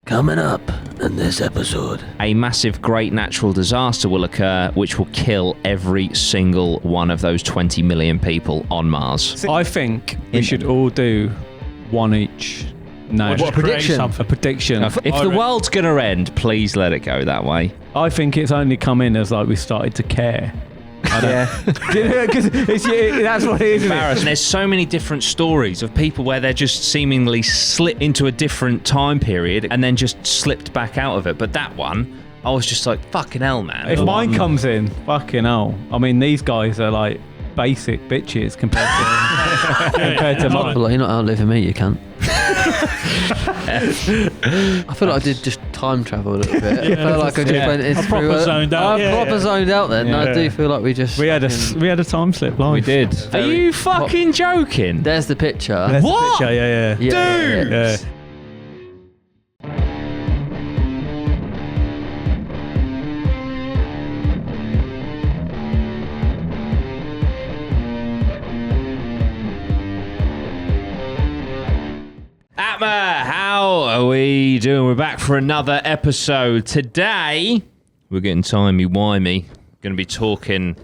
Coming up in this episode, a massive great natural disaster will occur which will kill every single one of those 20 million people on Mars. I think we should all do one each. No, what prediction? A prediction. If the world's going to end, please let it go that way. I think it's only come in as like we started to care. Yeah. Because that's what it is. Embarrassing. There's so many different stories of people where they're just seemingly slipped into a different time period and then just slipped back out of it. But that one, I was just like, fucking hell, man. If mine comes in, fucking hell. I mean, these guys are like basic bitches compared to mine. Well, you're not outliving me, you can't. I feel like I did just time travel a little bit. I felt like I just went into proper zoned out. I proper zoned out then. Yeah. I do feel like we had a time slip live. We did. Are you fucking joking? There's the picture. There's What? The picture, yeah. Dude! Yeah. APMA, how are we doing? We're back for another episode. Today, we're getting timey-wimey. Going to be talking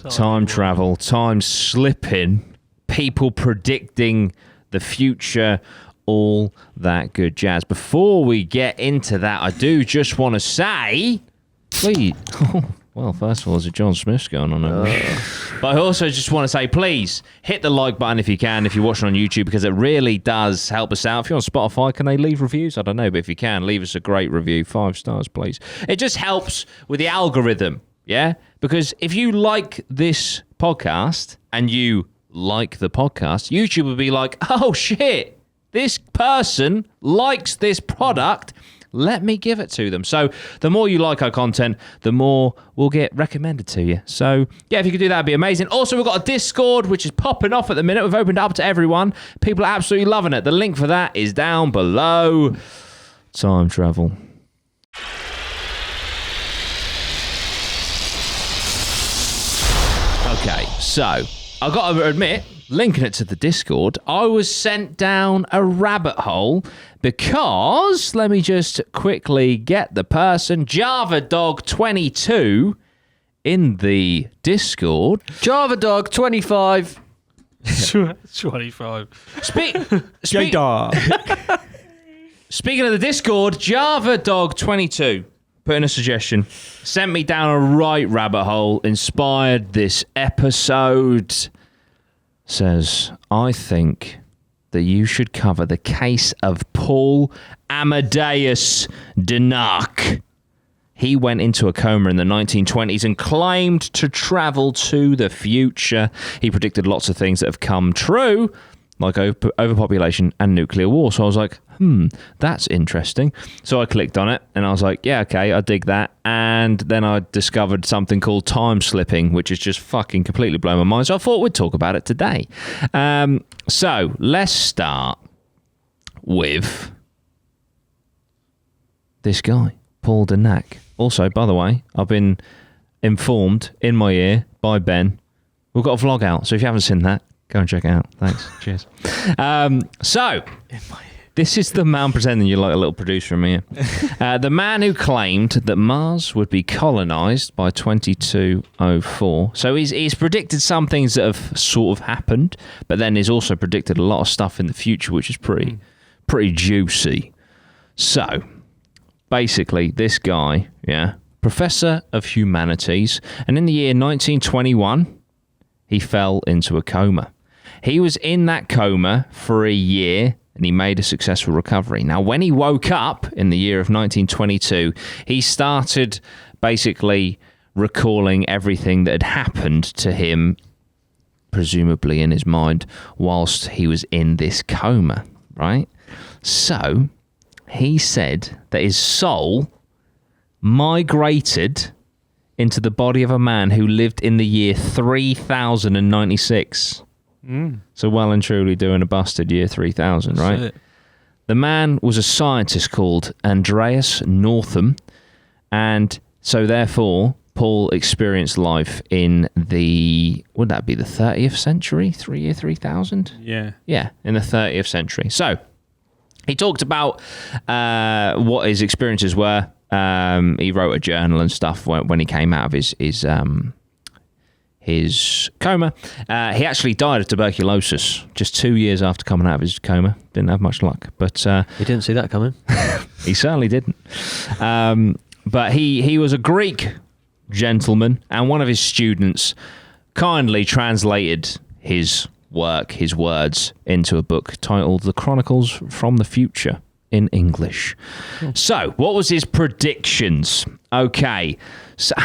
time travel, time slipping, people predicting the future, all that good jazz. Before we get into that, I do just want to say, please... Well, first of all, there's a John Smith's going on over there. But I also just want to say, please, hit the like button if you can, if you're watching on YouTube, because it really does help us out. If you're on Spotify, can they leave reviews? I don't know, but if you can, leave us a great review. 5 stars, please. It just helps with the algorithm, yeah? Because if you like this podcast and you like the podcast, YouTube will be like, oh, shit, this person likes this product. Let me give it to them. So the more you like our content, the more we'll get recommended to you. So yeah, if you could do that, it'd be amazing. Also, we've got a Discord, which is popping off at the minute. We've opened it up to everyone. People are absolutely loving it. The link for that is down below. Time travel. Okay, so I've got to admit, linking it to the Discord, I was sent down a rabbit hole because, let me just quickly get the person, Java Dog 22 in the Discord. Java Dog 25. 25. Speaking of the Discord, Java Dog 22 put in a suggestion, sent me down a right rabbit hole, inspired this episode. Says, I think that you should cover the case of Paul Amadeus Dinac. He went into a coma in the 1920s and claimed to travel to the future. He predicted lots of things that have come true, like overpopulation and nuclear war. So I was like, that's interesting. So I clicked on it and I was like, yeah, okay, I dig that. And then I discovered something called time slipping, which is just fucking completely blown my mind. So I thought we'd talk about it today. So let's start with this guy, Paul Dinac. Also, by the way, I've been informed in my ear by Ben. We've got a vlog out. So if you haven't seen that, go and check it out. Thanks. Cheers. So, this is the man pretending you're like a little producer in here. The man who claimed that Mars would be colonized by 2204. So he's predicted some things that have sort of happened, but then he's also predicted a lot of stuff in the future, which is pretty juicy. So, basically, this guy, professor of humanities, and in the year 1921, he fell into a coma. He was in that coma for a year and he made a successful recovery. Now, when he woke up in the year of 1922, he started basically recalling everything that had happened to him, presumably in his mind, whilst he was in this coma, right? So he said that his soul migrated into the body of a man who lived in the year 3096. So well and truly doing a busted year 3000, right? Shit. The man was a scientist called Andreas Northam, and so therefore Paul experienced life in the, would that be the 30th century? Year 3000? Yeah. Yeah, in the 30th century. So he talked about what his experiences were. He wrote a journal and stuff when he came out of his coma. He actually died of tuberculosis just 2 years after coming out of his coma. Didn't have much luck, but You didn't see that coming. he certainly didn't. But he was a Greek gentleman, and one of his students kindly translated his words into a book titled The Chronicles from the Future in English. So, what was his predictions? Okay. So,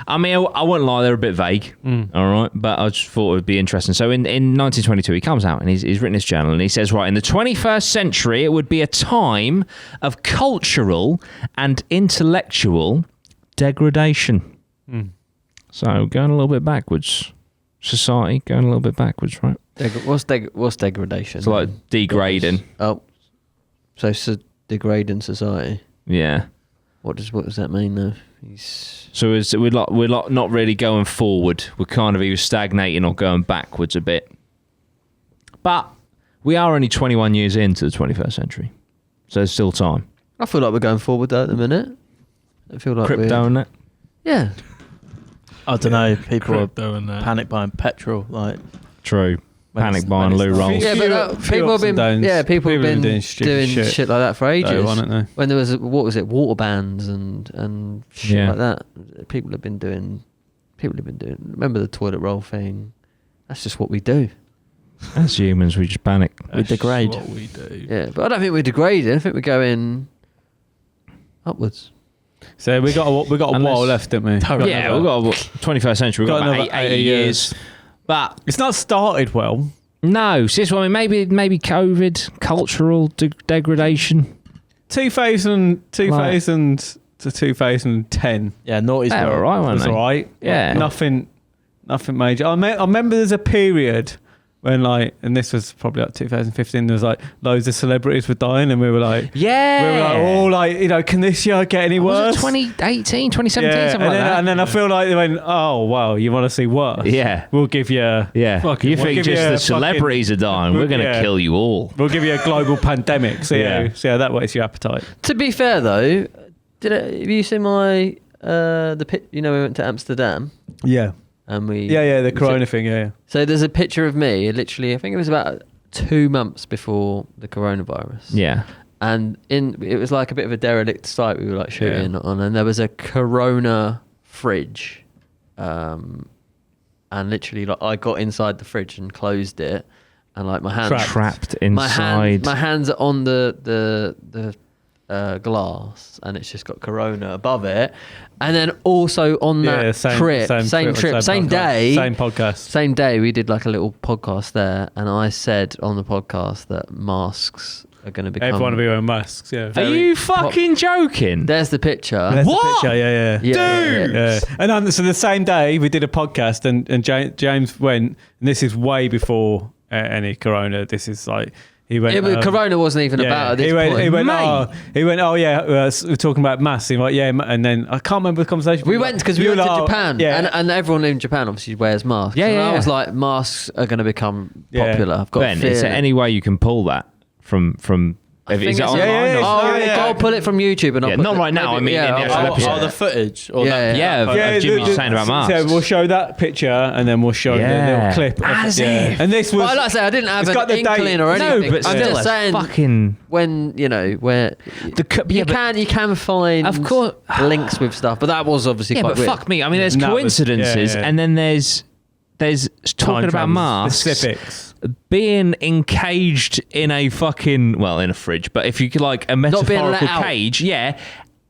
I mean, I won't lie, they're a bit vague, all right? But I just thought it would be interesting. So, in 1922, he comes out and he's written his journal, and he says, right, in the 21st century, it would be a time of cultural and intellectual degradation. So, going a little bit backwards. Society going a little bit backwards, right? What's degradation? It's like degrading. Oh, so degrading society. Yeah. What does that mean though? So we're not really going forward. We're kind of either stagnating or going backwards a bit. But we are only 21 years into the 21st century, so there's still time. I feel like we're going forward though at the minute. I feel like Crypto and that. Yeah. I don't know. People are and that. panic buying petrol. Like True. when Panic it's- buying when loo it's not- rolls. Yeah, but people have been people have been doing shit like that for ages. Haven't they? When there was water bans and shit Yeah. like that, people have been doing. Remember the toilet roll thing? That's just what we do. As humans, we just panic. We degrade. What we do. Yeah, but I don't think we're degrading. I think we're going upwards. So we got a Unless- while left, didn't we? Yeah, we've got 21st century. We've got about another 80 years. But It's not started well. no, see, this one, maybe COVID, cultural degradation. 2000 to 2010. Yeah, naughty's They were good. alright, weren't Was they? alright. Yeah. Nothing major. I remember there's a period when and this was probably like 2015, there was loads of celebrities were dying and we were like, Yeah. can this year get any Was worse? it 2018, 2017, Yeah, something like that? and then I feel like they went, oh, well, you want to see worse? Yeah. We'll give you... Yeah. fucking- You we'll think give just you the a celebrities are dying. We're going to yeah. kill you all. We'll give you a global pandemic. See Yeah. how that weighs your appetite. To be fair though, have you seen my the pit? You know, we went to Amsterdam Yeah. and we The corona thing, yeah. So there's a picture of me. Literally, I think it was about 2 months before the coronavirus. Yeah. And it was like a bit of a derelict site we were like shooting on, and there was a Corona fridge, and literally like I got inside the fridge and closed it, and like my hands Trapped inside. my hands are on the glass, and it's just got Corona above it, and then also on that same day we did like a little podcast there, and I said on the podcast that masks are going to become. Everyone will be wearing masks, yeah. Are you fucking joking? There's the picture. There's the What? picture, yeah. Dude! Yeah. And so the same day we did a podcast and James went, and this is way before any corona. This is like he went. Corona wasn't even about at this point. He went. Oh yeah, we're talking about masks. He went, yeah, and then I can't remember the conversation. We went because we went to Japan, yeah, and everyone in Japan obviously wears masks. Yeah, and yeah, I was yeah. like, masks are going to become Yeah. popular. I've got Ben, fear. is there any way you can pull that from I think is it it's- online? yeah, or- yeah. I'll pull it from YouTube and I'll Yeah, put not right now, I mean, in the actual episode. the footage. Or Yeah, that, of Jimmy just saying about masks. So we'll show that picture and then we'll show the little clip. As if. And this was. Well, like I say, I didn't have It's got an the date. inkling or No, anything. but I'm still, just saying fucking when where you can find Of course. links with stuff, but that was obviously yeah, quite but weird. fuck me. I mean, there's No, but- coincidences, yeah. and then there's talking about masks. Specifics. Being encaged in a fucking in a fridge, but if you could like a being let metaphorical out. cage, yeah.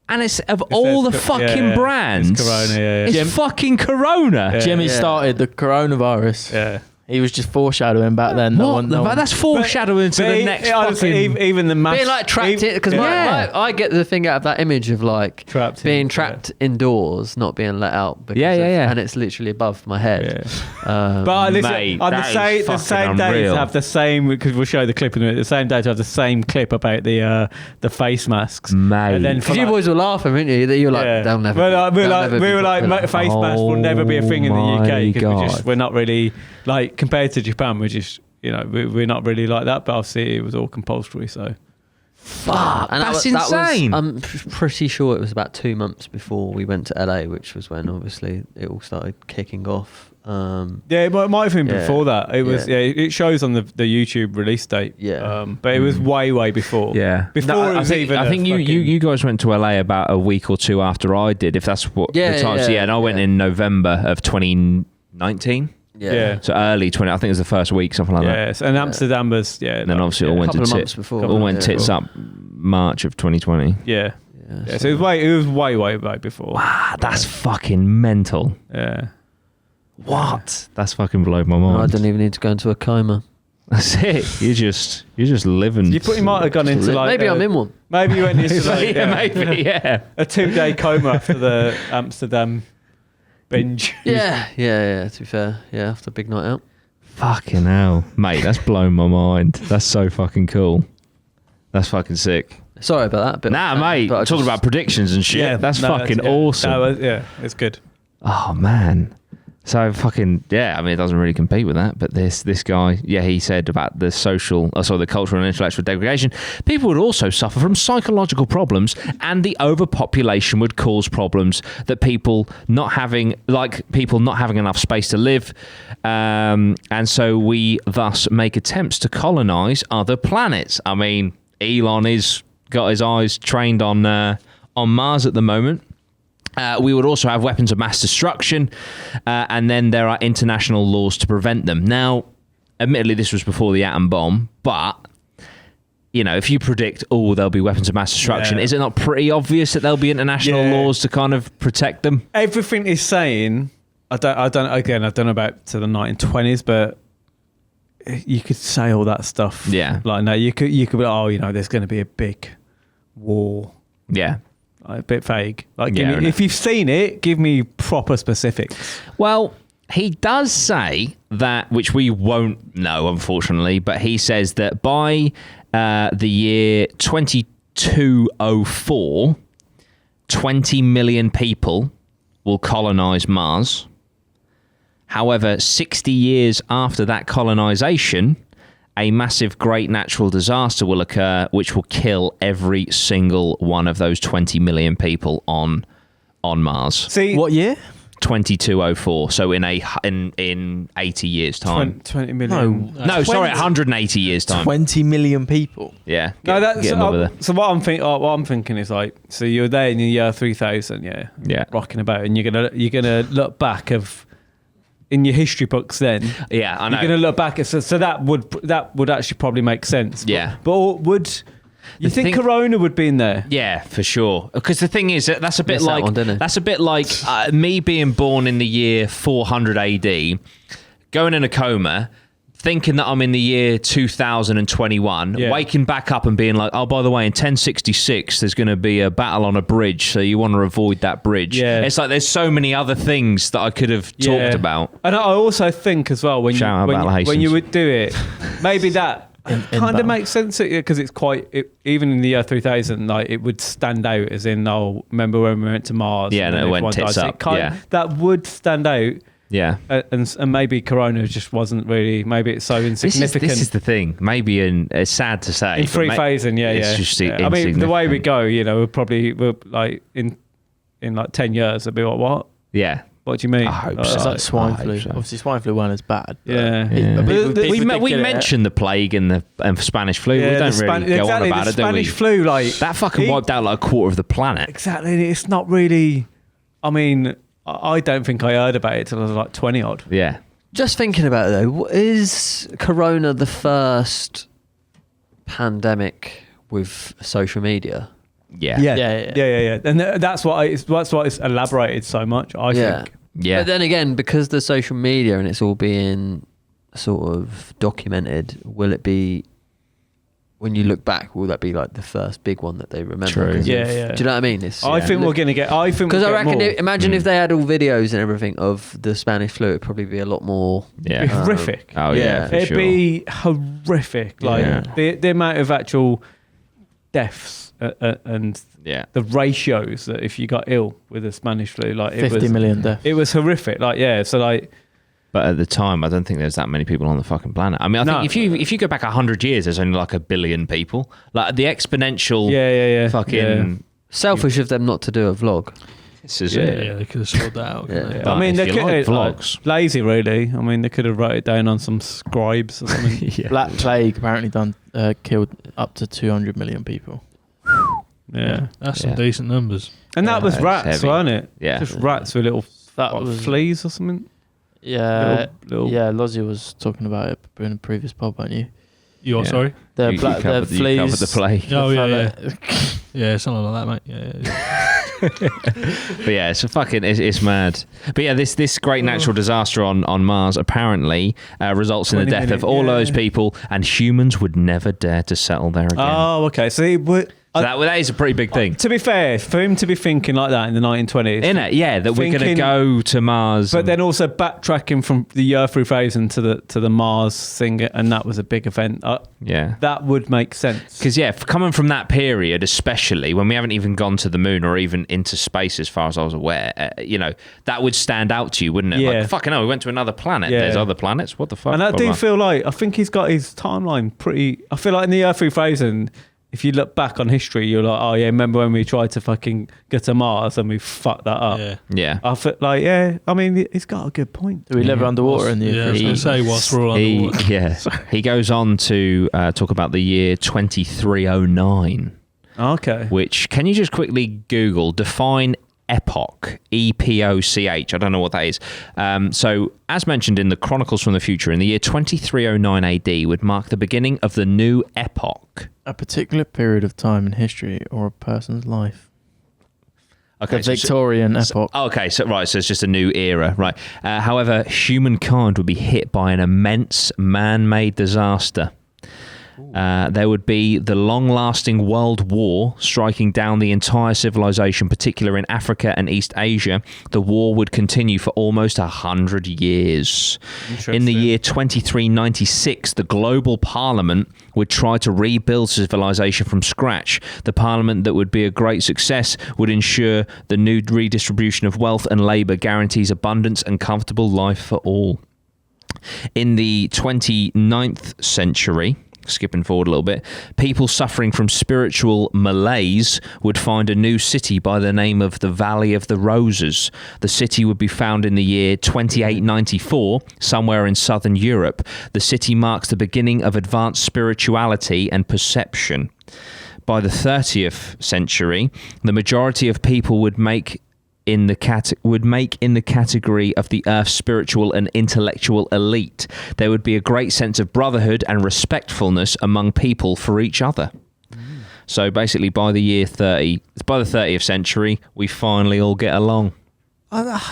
And it's of all the says- fucking yeah, brands, it's Corona, yeah. it's Jim- fucking Corona. Yeah. Jimmy Yeah. started the coronavirus. Yeah. He was just foreshadowing back then. What? That's foreshadowing to the next honestly, fucking. even the mask. Being like trapped in, because Yeah. I get the thing out of that image of like Trapped being in, trapped indoors, not being let out. Because Yeah. and it's literally above my head. But listen, Mate, on that the is same fucking day unreal. to have the same, because we'll show the clip in a minute, the same day to have the same clip about the face masks. Mate. And then Because you boys were laughing, weren't you? That you were like, they'll never. We they'll were like, never be face popular. masks will never be a thing in the Oh UK my because God. we're not really like compared to Japan. We're just we're not really like that. But obviously it was all compulsory, so Fuck, And that's that was- insane. I'm pretty sure it was about 2 months before we went to LA, which was when obviously it all started kicking off. Yeah, it might have been Yeah. before that. It was. Yeah. Yeah, it shows on the YouTube release date. Yeah. But it was way before. Yeah, Before No, it was even. I think you guys went to LA about a week or two after I did, if that's what Yeah, the times. yeah, Yeah, and I went yeah. in November of 2019. Yeah. So early 20. I think it was the first week, something like that. Yes, and Amsterdam was. Yeah. And then obviously it all went to couple of tits. months before. All went Yeah. tits up March of 2020. Yeah. Yeah, Yeah. So it was way before. Ah, that's fucking mental. Yeah. What? That's fucking blown my I mind. don't even need to go into a coma. That's it. You're just living. You probably might have gone into like. Maybe I'm in one. Maybe you went into like yeah, maybe. Yeah. a 2-day coma after the Amsterdam binge. Yeah. To be fair, yeah, after a big night out. Fucking hell, mate. That's blown my mind. That's so fucking cool. That's fucking sick. Sorry about that. But Nah, mate. but I Talking just- about predictions and shit. That's fucking awesome. Yeah, it's good. Oh man. So fucking yeah. I mean, it doesn't really compete with that. But this guy, yeah, he said about the the cultural and intellectual degradation. People would also suffer from psychological problems, and the overpopulation would cause problems that people not having enough space to live, and so we thus make attempts to colonize other planets. I mean, Elon is got his eyes trained on Mars at the moment. We would also have weapons of mass destruction, and then there are international laws to prevent them. Now, admittedly, this was before the atom bomb, but, you know, if you predict, there'll be weapons of mass destruction, is it not pretty obvious that there'll be international laws to kind of protect them? Everything is saying, I don't know about to the 1920s, but you could say all that stuff. Yeah. Like, no, you could be like, there's going to be a big war. Yeah. Like, a bit vague. Like, Yeah, if you've seen it, give me proper specifics. Well, he does say that, which we won't know, unfortunately, but he says that by the year 2204, 20 million people will colonize Mars. However, 60 years after that colonization, a massive great natural disaster will occur, which will kill every single one of those 20 million people on Mars. See, What year? 2204. So in 80 years time. 20 million. No, sorry, 180 years time. 20 million people. Yeah. No, that's get 'em over there. so. What I'm thinking is like, so you're there in the year 3000, Yeah. rocking about, and you're gonna look back in your history books. Then Yeah, I know. you're gonna look back at so that would actually probably make sense. Yeah. but would you The think thing- Corona would be in there? Yeah, for sure. Because the thing is, that's a bit Missed that like one, didn't it? that's a bit like me being born in the year 400 AD, going in a coma, thinking that I'm in the year 2021, Yeah. waking back up and being like, oh, by the way, in 1066, there's going to be a battle on a bridge, so you want to avoid that bridge. Yeah. It's like there's so many other things that I could have talked about. And I also think as well when Shout out Battle when Hastings. you would do it, maybe that In kind of battle. makes sense because it's even in the year 3000, like it would stand out as in, remember when we went to Mars? Yeah, and and it then went everyone tits dies. up, It kind- yeah. that would stand out. Yeah. And maybe Corona just wasn't really. Maybe it's so insignificant. This is the thing. Maybe it's sad to say. in but free phasing, it's just I mean, the way we insignificant. go, we're like in like 10 years, it'll be like, what? Yeah. What do you mean? I hope Like, so. It's like swine I hope flu. so. Obviously, swine flu weren't as bad. but Yeah. Yeah. But people We did get it. mentioned the plague and the Spanish flu. Yeah, we don't the really go on about the it, do we? Spanish flu, like That fucking wiped out like a quarter of the planet. Exactly. It's not really. I mean, I don't think I heard about it till I was like 20 odd. Yeah. Just thinking about it though, is Corona the first pandemic with social media? Yeah. Yeah. And that's why it's elaborated so much. I think. Yeah. But then again, because the social media and it's all being sort of documented, will it be, when you look back, will that be like the first big one that they remember? True. 'Cause Yeah, of- yeah. Do you know what I mean? It's, I think we're gonna get. because I reckon, imagine Mm. if they had all videos and everything of the Spanish flu, it'd probably be a lot more. Yeah. It'd be horrific. Oh yeah, Yeah. for It'd sure. be horrific. Like Yeah. the amount of actual deaths and Yeah. the ratios that if you got ill with the Spanish flu, like it 50 was million deaths. it was horrific. Like so like But at the time, I don't think there's that many people on the fucking planet. I mean, I think if you go back 100 years, there's only like 1 billion people. Like the exponential fucking... Selfish of them not to do a vlog. This is Yeah, they could have sorted that out. Yeah. But I mean, if they you could like like, vlogs. lazy, really. I mean, they could have wrote it down on some scribes or something. Black Plague apparently killed up to 200 million people. Yeah. That's some decent numbers. And that was it's rats, heavy. wasn't it? Yeah. Just rats with little That what, was fleas or something. Yeah, Little- yeah. Lozzie was talking about it in a previous pod, weren't you? You are Yeah. sorry? The You the covered fleas. the plague. Oh, yeah, fella- Yeah, something like that, mate. Yeah. But yeah, it's mad. But yeah, this great natural disaster on Mars apparently results in the 20 death of million, all yeah. those people, and humans would never dare to settle there again. Oh, okay. So That is a pretty big thing. to be fair, for him to be thinking like that in the 1920s, In it, yeah, that we're going to Thinking- go to Mars. but then also backtracking from the year 3000 to the Mars thing, and that was a big event. yeah. That would make sense. Because, coming from that period, especially when we haven't even gone to the moon or even into space, as far as I was aware, that would stand out to you, wouldn't it? Yeah. Like, fucking hell, we went to another planet. Yeah. There's other planets. What the fuck? And I Blah, do blah. feel like, I think he's got his timeline pretty. I feel like in the year 3000, if you look back on history, you're like, oh yeah, remember when we tried to fucking get to Mars and we fucked that up? Yeah. Yeah. I feel like, yeah, I mean, he's got a good point. Do we live Yeah. underwater in the Yeah, I was going to say, whilst we're all underwater. He goes on to talk about the year 2309, Okay. which, can you just quickly define epoch, EPOCH? I don't know what that is. So, as mentioned in the Chronicles from the Future, in the year 2309 AD would mark the beginning of the new epoch. A particular period of time in history or a person's life. Okay, The Victorian epoch. So it's just a new era, right? However, humankind would be hit by an immense man-made disaster. There would be the long-lasting World War striking down the entire civilization, particularly in Africa and East Asia. The war would continue for almost 100 years. In the year 2396, the global parliament would try to rebuild civilization from scratch. The parliament that would be a great success would ensure the new redistribution of wealth and labour guarantees abundance and comfortable life for all. In the 29th century, skipping forward a little bit, people suffering from spiritual malaise would find a new city by the name of the Valley of the Roses. The city would be found in the year 2894, somewhere in southern Europe. The city marks the beginning of advanced spirituality and perception. By the 30th century, the majority of people would make in the category of the Earth's spiritual and intellectual elite. There would be a great sense of brotherhood and respectfulness among people for each other. So basically, by the 30th century, we finally all get along.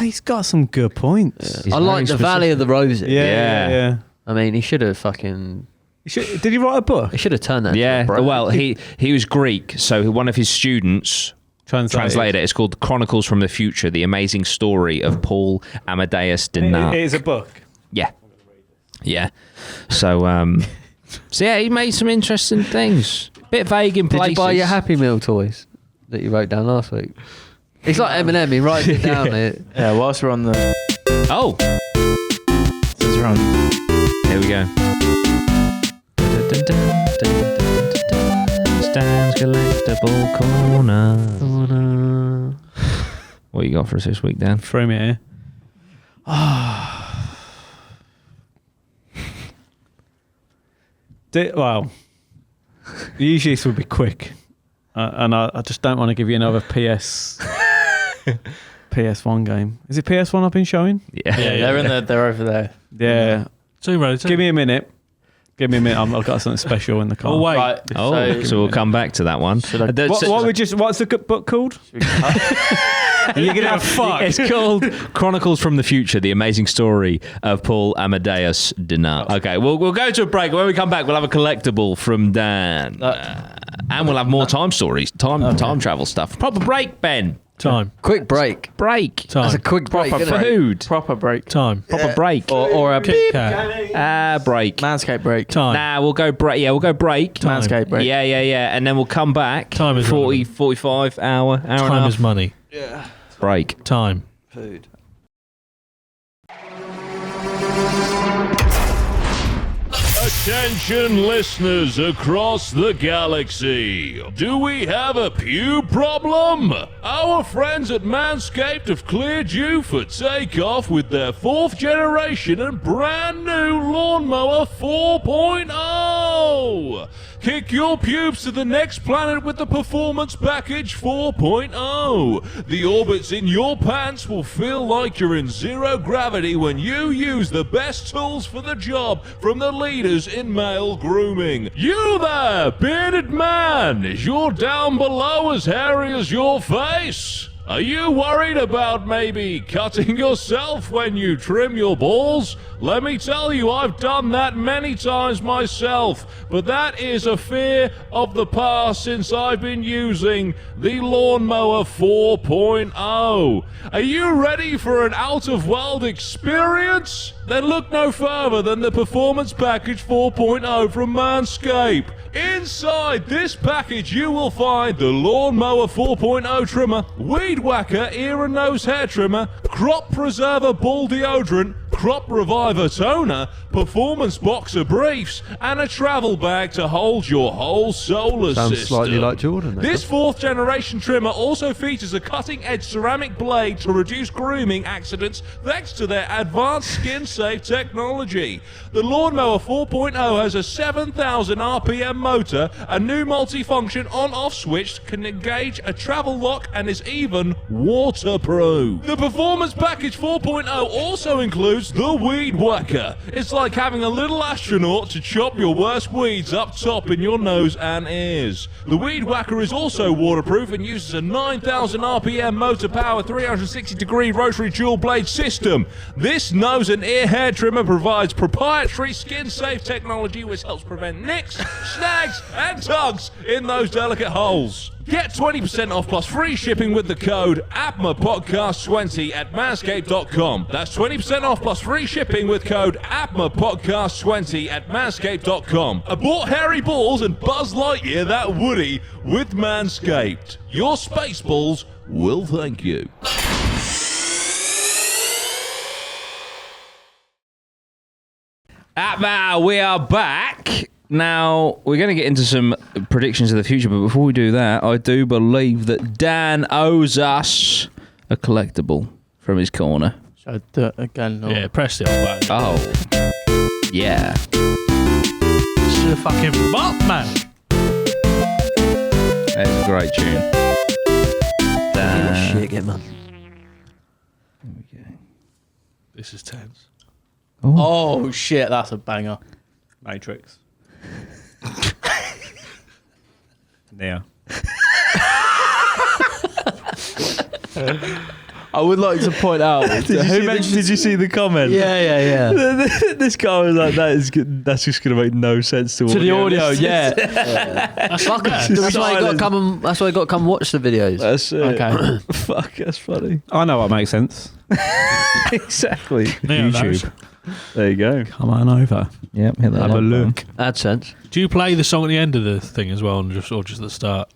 He's got some good points. He's I like very the Valley of the Roses. Yeah. I mean, he should have fucking. Did he write a book? He should have turned that. into Yeah, a brand. well, he was Greek, so one of his students translated it. It's called Chronicles from the Future, the amazing story of Paul Amadeus Dinard. It is a book. Yeah. So, he made some interesting things. Bit vague in Did places. you buy your Happy Meal toys that you wrote down last week? He's like Eminem. He writes it down. Yeah, whilst we're on the... Oh, Since we're on... here we go. Stan's collectible corner. What you got for us this week, Dan? Throw me here. Well, usually this would be quick, and I just don't want to give you another PS1 game. Is it PS1 I've been showing? Yeah. They're over there. Yeah. Tomb Raider 2. Give me a minute. I've got something special in the car. Oh, wait. Right, Oh, so we'll come back to that one. Should I- What's the book called? You're gonna have fuck. It's called Chronicles from the Future: The Amazing Story of Paul Amadeus Dinard. Okay, we'll go to a break. When we come back, we'll have a collectible from Dan, and we'll have more time stories, time travel stuff. Proper break, Ben. Time. Quick break. Break. That's a quick break. Proper isn't it? food. Proper break. Time. Proper break. Or a Kit Kat. Break. Manscaped break. Time. Nah, we'll go break. Yeah, we'll go break. Time. Manscaped break. Yeah, and then we'll come back. Time is 40, 45 hour and a Time half. is money. Break. Time. food. Attention listeners across the galaxy. Do we have a pew problem? Our friends at Manscaped have cleared you for takeoff with their 4th generation and brand new Lawnmower 4.0. Kick your pubes to the next planet with the Performance Package 4.0. The orbits in your pants will feel like you're in zero gravity when you use the best tools for the job from the leaders in male grooming. You there, bearded man, is your down below as hairy as your face? Are you worried about maybe cutting yourself when you trim your balls? Let me tell you, I've done that many times myself, but that is a fear of the past since I've been using the Lawnmower 4.0. Are you ready for an out-of-world experience? Then look no further than the Performance Package 4.0 from Manscaped. Inside this package, you will find the Lawnmower 4.0 trimmer, Weed Whacker ear and nose hair trimmer, Crop Preserver ball deodorant, Crop Reviver toner, Performance Boxer briefs, and a travel bag to hold your whole solar system. Sounds slightly like Jordan. This 4th generation trimmer also features a cutting-edge ceramic blade to reduce grooming accidents thanks to their advanced skin-safe technology. The Lawnmower 4.0 has a 7,000 RPM motor, a new multi-function on-off switch, can engage a travel lock, and is even waterproof. The Performance Package 4.0 also includes the Weed Whacker. It's like having a little astronaut to chop your worst weeds up top in your nose and ears. The Weed Whacker is also waterproof and uses a 9,000 RPM motor power 360-degree rotary dual blade system. This nose and ear hair trimmer provides proprietary skin-safe technology which helps prevent nicks, snags and tugs in those delicate holes. Get 20% off plus free shipping with the code APMA Podcast 20 at manscaped.com. That's 20% off plus free shipping with code APMA Podcast 20 at manscaped.com. Abort hairy balls and Buzz Lightyear that Woody with Manscaped. Your space balls will thank you. APMA, we are back. Now, we're going to get into some predictions of the future, but before we do that, I do believe that Dan owes us a collectible from his corner. Should I do it again? Or? Yeah, press the off button. Oh. Yeah. This is a fucking bop, man. That is a great tune. Shit, get man. There we go. This is tense. Oh, shit, that's a banger. Matrix. Yeah. I would like to point out. Did you see the comment? Yeah. This guy was like, "That's just going to make no sense to To the audio, yeah. That's Fuck 'em. That's why you got to come and. That's why you got to come watch the videos. That's it. Okay. Fuck, that's funny. I know what makes sense. Exactly. Neo knows. YouTube. There you go. Come on over. Yep, hit that Have a like look. AdSense. Do you play the song at the end of the thing as well, or just at the start?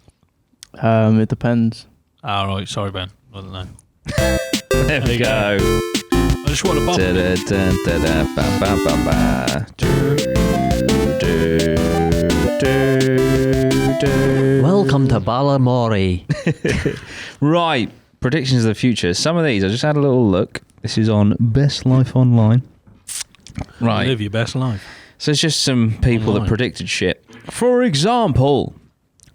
It depends. Ah, right. Sorry, Ben. I don't know. There we go. I just want to bump. Welcome to Balamori. Right, predictions of the future. Some of these, I just had a little look. This is on Best Life Online. Right. Live your best life. So it's just some people that Online. predicted shit. For example,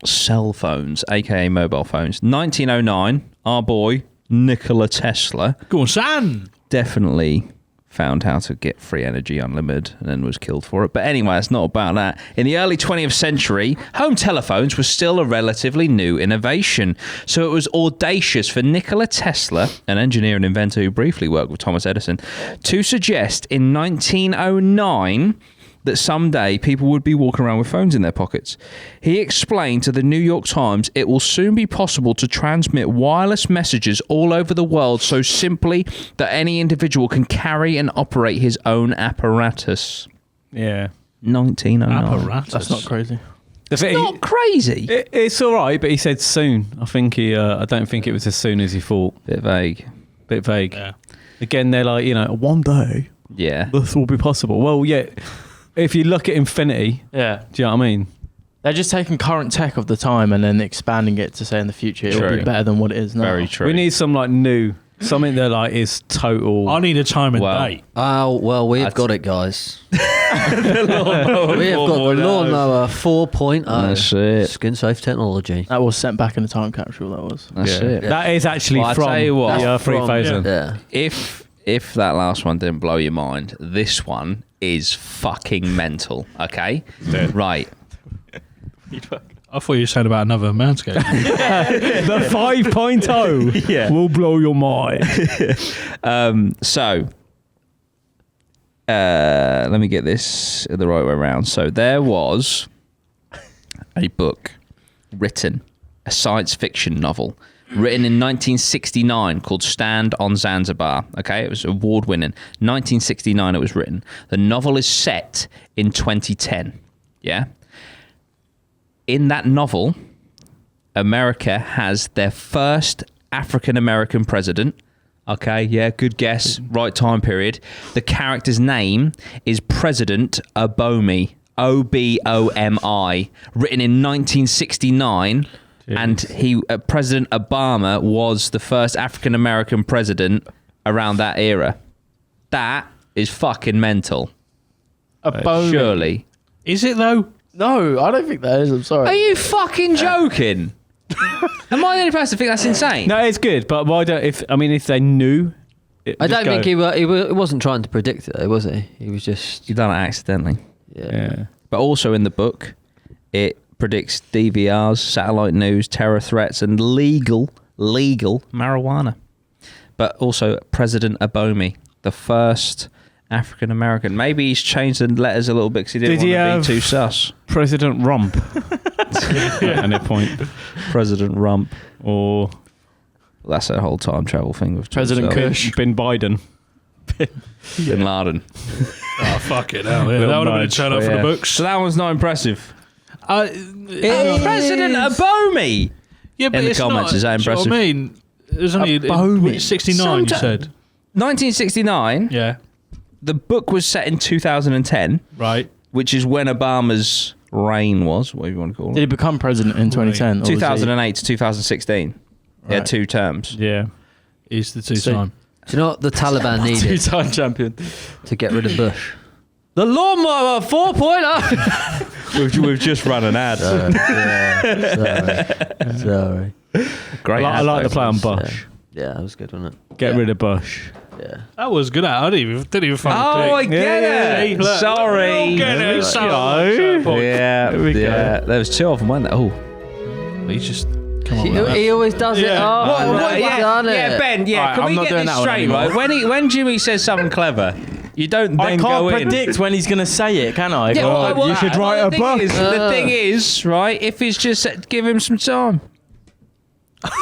cell phones, aka mobile phones. 1909, our boy Nikola Tesla Go on, son. definitely found how to get free energy unlimited and then was killed for it. But anyway, it's not about that. In the early 20th century, home telephones were still a relatively new innovation. So it was audacious for Nikola Tesla, an engineer and inventor who briefly worked with Thomas Edison, to suggest in 1909 that someday people would be walking around with phones in their pockets. He explained to the New York Times it will soon be possible to transmit wireless messages all over the world so simply that any individual can carry and operate his own apparatus. Yeah. 1909. Apparatus. That's not crazy. It's not crazy. It's all right, but he said soon. I think I don't think it was as soon as he thought. Bit vague. Bit vague. Yeah. Again, they're like, one day Yeah. this will be possible. Well, yeah. if you look at infinity, Yeah. do you know what I mean? They're just taking current tech of the time and then expanding it to say in the future it'll True. be better than what it is now. Very true. We need some like new, something that like is total. I need a time and Well, date. Oh, well, we've got it, guys. We have got the lawnmower 4.0. That's it. Skin safe technology. That was sent back in a time capsule, that was. That's it. That is actually Well, I from tell you what, the That's from- 3000. Yeah. If that last one didn't blow your mind, this one is fucking mental. Okay, right. I thought you were saying about another Manscaped. The 5.0 will blow your mind. So, let me get this the right way around. So there was a book written, a science fiction novel written in 1969 called Stand on Zanzibar. Okay, it was award-winning. 1969 it was written. The novel is set in 2010. Yeah. In that novel, America has their first African-American president. Okay, yeah, good guess. Right time period. The character's name is President Obomi. Obomi. Written in 1969. And President Obama was the first African-American president around that era. That is fucking mental. Surely. Is it though? No, I don't think that is. I'm sorry. Are you fucking joking? Am I the only person to think that's insane? No, it's good, but why don't if they knew? I don't think he wasn't trying to predict it, though, was he? He was just. You done it accidentally. Yeah. But also in the book, it predicts DVRs, satellite news, terror threats, and legal marijuana. But also President Obomi, the first African American. Maybe he's changed the letters a little bit because he didn't want to be too sus. President Rump. At any point. President Rump. Or That's a whole time travel thing with President Kush. Bin Biden. Bin Laden. Oh, fuck it. That would have been a turn up for the books. So that one's not impressive. President Obomi. Yeah, but In the it's comments, not, is that do you know impressive? what I mean, it was only Obomi. 69. You said. 1969. Yeah. The book was set in 2010, Right. which is when Obama's reign was, whatever you want to call Did he it. become president in 2010? or was he- 2008 to 2016. He had Right. 2 terms. Yeah. He's the two-time. Do you know what the Taliban needed Two-time champion. to get rid of Bush? The lawnmower 4.0. We've just run an ad. Sorry. Great. I ad, like the though. play on Bush. Yeah, that was good, wasn't it? Get rid of Bush. Yeah. That was good. I didn't even find Oh, I it. get See, it. look, Sorry. we all get it. There we So- go. so point. Yeah, There we go. yeah. There was 2 of them, weren't there? Oh, He's just come on. man. He always does it. Yeah. Oh, What- right, he's done it. yeah, Ben. Yeah, Alright, can I'm we not get doing this that one straight? anymore. Right, when Jimmy says something clever, you don't then I go can't in. predict when he's going to say it, can I? Yeah, well, you should write a the thing book. The thing is, right? If it's just give him some time.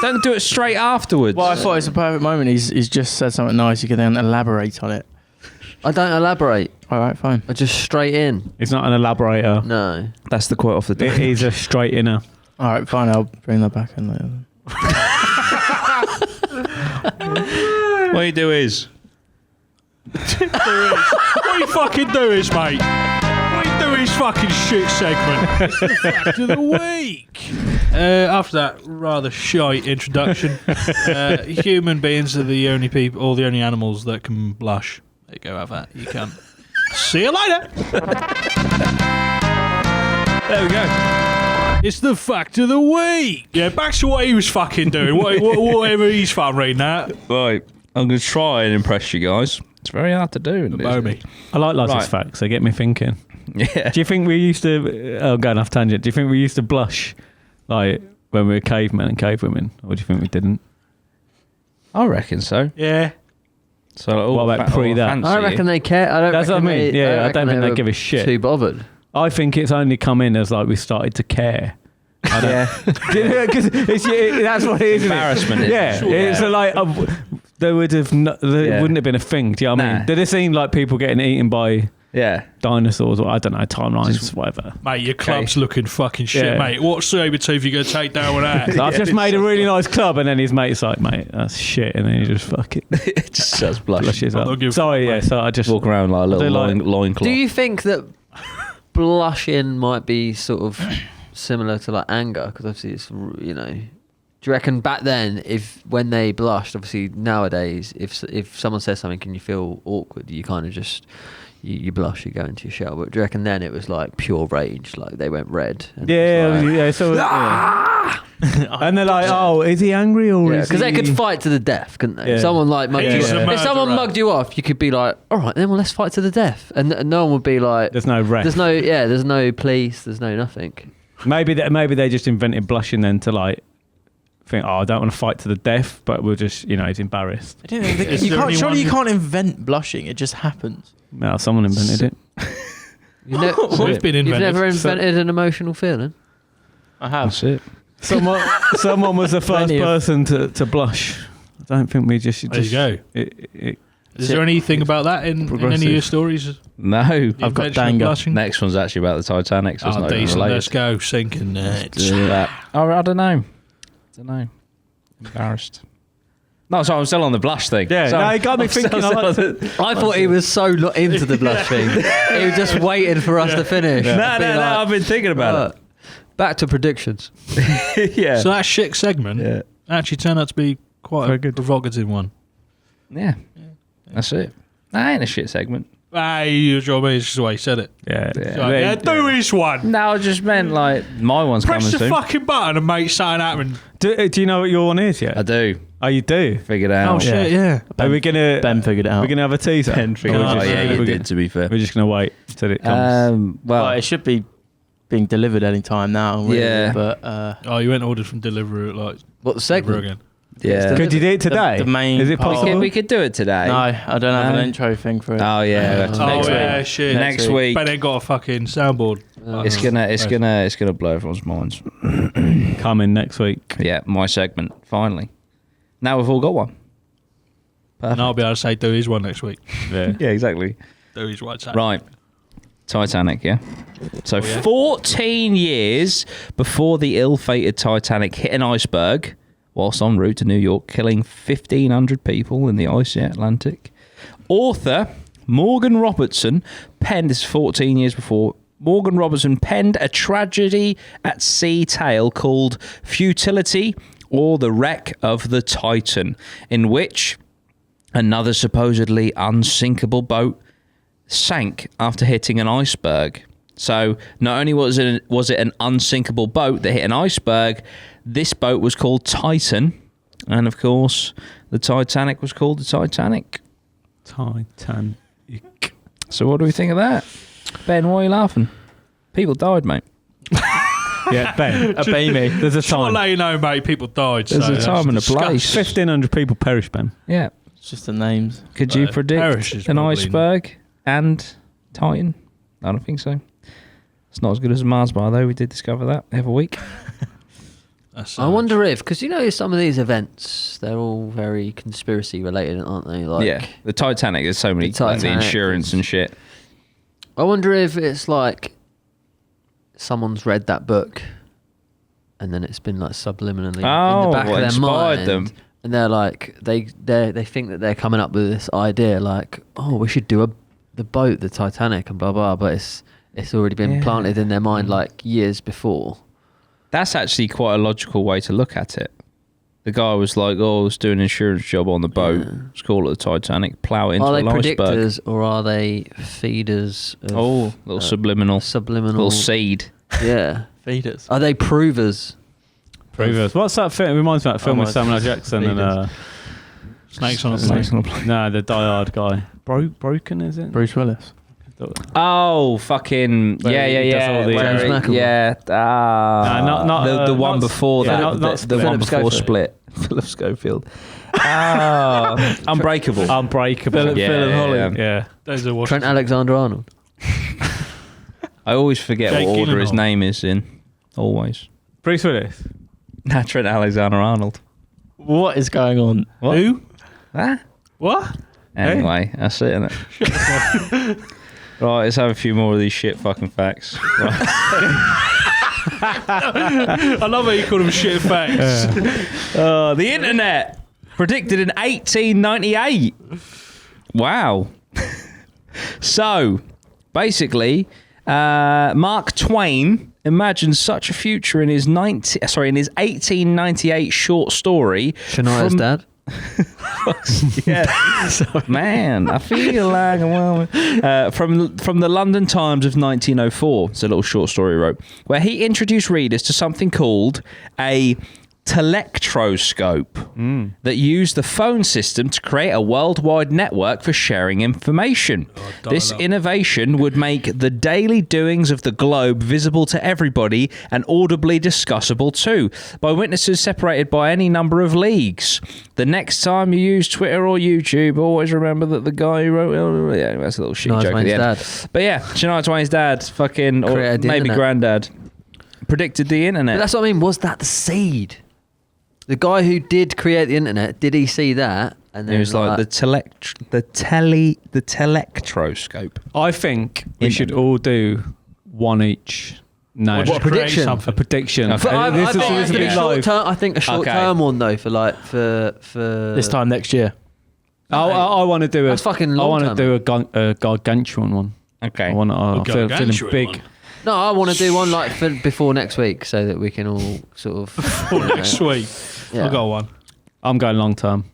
Don't do it straight afterwards. Well, I thought it's a perfect moment. He's just said something nice. You can then elaborate on it. I don't elaborate. All right, fine. I just straight in. He's not an elaborator. No. That's the quote off the day. He's a straight inner. All right, fine. I'll bring that back in later. What you do is. What you fucking do is, mate. What you do is fucking shit segment. It's the fact of the week. After that rather shite introduction, human beings are the only people, or the only animals that can blush. There you go, have that. You can. See you later. There we go. It's the fact of the week. Yeah, back to what he was fucking doing. Whatever he's fucking reading that. Right, I'm going to try and impress you guys. It's very hard to do. In this. Bomi. I like lots Right. of facts. They get me thinking. Yeah. Do you think we used to... Oh, going off tangent. Do you think we used to blush like when we were cavemen and cavewomen? Or do you think we didn't? I reckon so. Yeah. So What about pre that? fancy I reckon you. they care. I don't That's reckon what I mean. they, Yeah, I don't think they were give a shit. Too bothered. I think it's only come in as like we started to care. Yeah. Because that's what it is. Isn't Embarrassment, It? isn't Yeah, it? it's like there would have there Yeah. wouldn't have been a thing. Do you know what I Nah. mean? Did it seem like people getting eaten by Yeah. dinosaurs or I don't know timelines, whatever? Mate, your club's looking fucking shit, Yeah. mate. What saber tooth you going to take down with that? I've just made a really nice club, and then his mate's like, "Mate, that's shit," and then he just fucking It just says blush. blushes I up. don't give a Sorry, fuck, yeah. mate. So I just Walk around like a little Do like- loincloth. Do you think that blushing might be sort of similar to like anger, because obviously it's, you know. Do you reckon back then, when they blushed, obviously nowadays, if someone says something and you feel awkward, you kind of just you blush, you go into your shell. But do you reckon then it was like pure rage, like they went red? And So and they're like, oh, is he angry or is he? Because they could fight to the death, couldn't they? Yeah. If someone like mugged He's you, a if someone murderer. mugged you off, you could be like, all right, then well, let's fight to the death, and no one would be like, There's no rest. there's no police, there's no nothing. Maybe they just invented blushing then to like think, oh, I don't want to fight to the death, but we'll just, you know, he's embarrassed. I don't think Is there surely anyone- you can't invent blushing. It just happens. Well, someone invented it. We've been You've invented. never invented an emotional feeling. I have. That's it. Someone was the first Plenty of- person to blush. I don't think we just. There you go. Is there anything about that in any of Progressive. your stories? No. The I've got invention of danger. blushing? Next one's actually about the Titanic, so it's Oh, not even decent. related. Let's go. Sinking nets. Oh, I don't know. Embarrassed. No, so I'm still on the blush thing. Yeah, So no, it got me I'm still thinking. on I the- I thought he was so not into the blush thing. He was just waiting for us to finish. No, I've been thinking about Back to predictions. it. Yeah. So that shit segment Yeah. actually turned out to be quite Very a good. provocative one. Yeah. That's it. That ain't a shit segment. Hey, you know what I mean? It's just the way he said it. yeah. So, yeah, do this one. No, I just meant like my one's Press coming the soon. fucking button and make something happen. Do you know what your one is yet? I do. Oh, you do. Figured out. Oh, shit, yeah. Are we gonna? Ben figured it out. We're gonna have a teaser. figured Or out. we're Oh, just- yeah, you we're did, gonna- to be fair. We're just gonna wait till it comes. Well, Well, it should be being delivered any time now. Really, Yeah. But Oh, you went ordered from Deliveroo like What the over segment? again. yeah. Could you do it today? the main is it part- possible? We could do it today. no, I don't have No. an intro thing for it. Oh yeah. Oh, next oh, week. yeah, shit. Next week. Ben ain't got a fucking soundboard. It's gonna blow everyone's minds. Coming next week. Yeah, my segment finally. Now we've all got one. Perfect. And I'll be able to say do his one next week. Yeah. Yeah, exactly. Do his right side. Right. Titanic, yeah? So yeah. 14 years before the ill-fated Titanic hit an iceberg whilst en route to New York, killing 1,500 people in the icy Atlantic, author Morgan Robertson penned, this is 14 years before, Morgan Robertson penned a tragedy at sea tale called Futility, or The Wreck of the Titan, in which another supposedly unsinkable boat sank after hitting an iceberg. So not only was it an unsinkable boat that hit an iceberg, this boat was called Titan, and of course the Titanic was called the Titanic. Titanic. So what do we think of that? Ben, why are you laughing? People died, mate. Yeah, Ben. A baby. There's a Just want to time. let you know, mate, people died. There's so a time and a that's place. 1,500 people perished, Ben. Yeah. It's just the names. Could you Paris predict is an probably- iceberg and Titan? I don't think so. It's not as good as a Mars bar, though. We did discover that every week. That's, I wonder if, because you know some of these events, they're all very conspiracy related, aren't they? Like, Yeah. The Titanic, there's so many, The like the Titanic insurance is- and shit. I wonder if it's like someone's read that book and then it's been like subliminally in Oh, the back of what their inspired mind. them. And they're like, they think that they're coming up with this idea like, oh, we should do the boat, the Titanic and blah, blah, but it's already been Yeah. planted in their mind like years before. That's actually quite a logical way to look at it. The guy was like, oh, let's do an insurance job on the boat. Yeah. Let's call it the Titanic. Plow it into Are they an iceberg. predictors or are they feeders of Oh, little subliminal. subliminal Little seed. Yeah. Feeders. Are they provers? Provers. What's that film? It reminds me of that film with my Samuel L. Jackson and Snakes on a Snakes plane. on a plane. no, the Die Hard guy. Broken, is it? Bruce Willis. Oh, fucking Where yeah, he does all the- James Where McAvoy. yeah, not the one not- before yeah, that, not the one Philip before Schofield. Split. Philip Schofield. Unbreakable. Unbreakable. Philip Holly. Yeah. Those are what Trent Alexander-Arnold. I always forget Jake what order his Gyllenhaal. name is in. Always. Bruce Willis. Nah, Trent Alexander-Arnold. What is going on? What? Who? Ah. What? Anyway, that's it, innit? Right, let's have a few more of these shit fucking facts. Right. I love how you call them shit facts. The internet predicted in 1898. Wow. So, basically, Mark Twain imagined such a future in his 1898 short story. Shania's dad. Yeah, man, I feel like a woman. From the London Times of 1904, it's a little short story he wrote, where he introduced readers to something called a telectroscope that used the phone system to create a worldwide network for sharing information. This innovation would make the daily doings of the globe visible to everybody and audibly discussable too, by witnesses separated by any number of leagues. The next time you use Twitter or YouTube, always remember that the guy who wrote... Yeah, that's a little shit joke at the end. Dad. But yeah, Shania Twain's dad, fucking... Or maybe internet. granddad, predicted the internet. But that's what I mean. Was that the seed? The guy who did create the internet, did he see that? And then it was like the telectroscope. I think we should all do one each. No, What, a prediction? A prediction. Okay. This is a bit live. I think a short-term one though for This time next year. I want to do a. That's fucking I want to long-term. do a gargantuan one. Okay. I want. I'm feeling gargantuan big. one. No, I want to do one like before next week so that we can all sort of. For next week. Yeah. I've got one. I'm going long term.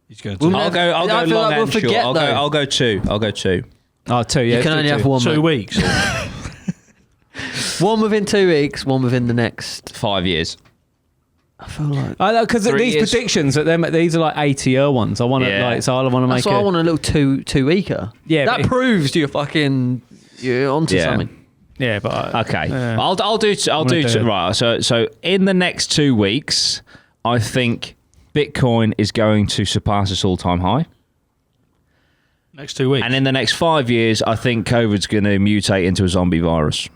He's going We'll to I'll go I feel long like we'll and short. forget, I'll go two. Oh, two. Yeah, You can only two. have one. 2 mate. weeks. One within 2 weeks. One within the next. 5 years. I feel like. I know because 3 these years. predictions these are like 80-year ones. I want to Yeah. so I want to make That's why I want a little two-weeker. Yeah, that but- proves you're onto Yeah. something. Yeah, but Okay. Yeah. I'll do do it. right. So in the next 2 weeks, I think Bitcoin is going to surpass its all-time high. Next 2 weeks. And in the next 5 years, I think COVID's going to mutate into a zombie virus.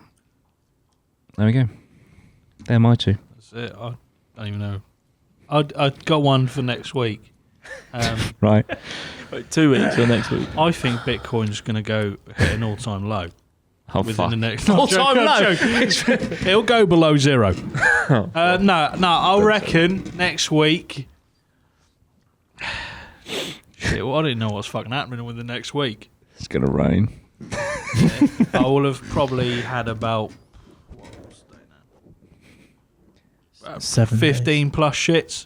There we go. They're my two. That's it. I don't even know. I got one for next week. Right. 2 weeks or next week. I think Bitcoin's going to go hit an all-time low. Oh, Within fuck. the next All-time low? It'll go below zero. No, I reckon next week. Shit, well, I didn't know what's fucking happening with the next week. It's going to rain. I will have probably had about 7 15 plus shits.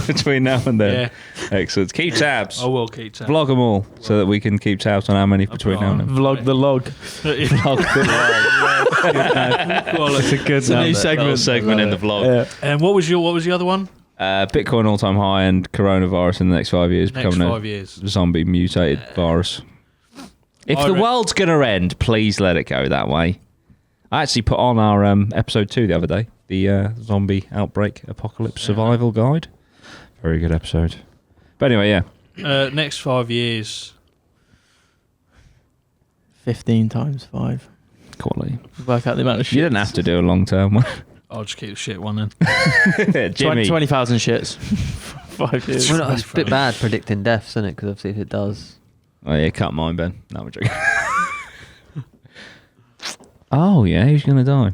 Between now and then. Yeah, Excellent. Keep tabs. I will keep tabs. Vlog them all so that we can keep tabs on how many between now and then. vlog the log. Vlog the Well, It's a good new segment in the vlog. and what was the other one? Bitcoin all-time high and coronavirus in the next 5 years Next becoming 5 years. a zombie mutated virus. If I the re- world's going to end, please let it go that way. I actually put on our episode 2 the other day, the zombie outbreak apocalypse survival guide. Very good episode. But anyway, yeah. Next 5 years. 15 times 5. Quality. Work out the amount of shit. You didn't have to do a long-term one. I'll just keep the shit one then. Jimmy. 20,000 shits. 5 years. Well, no, it's a bit bad predicting deaths, isn't it? Because obviously if it does. Oh, yeah, cut mine, Ben. No, I'm joking. Oh, yeah, who's going to die?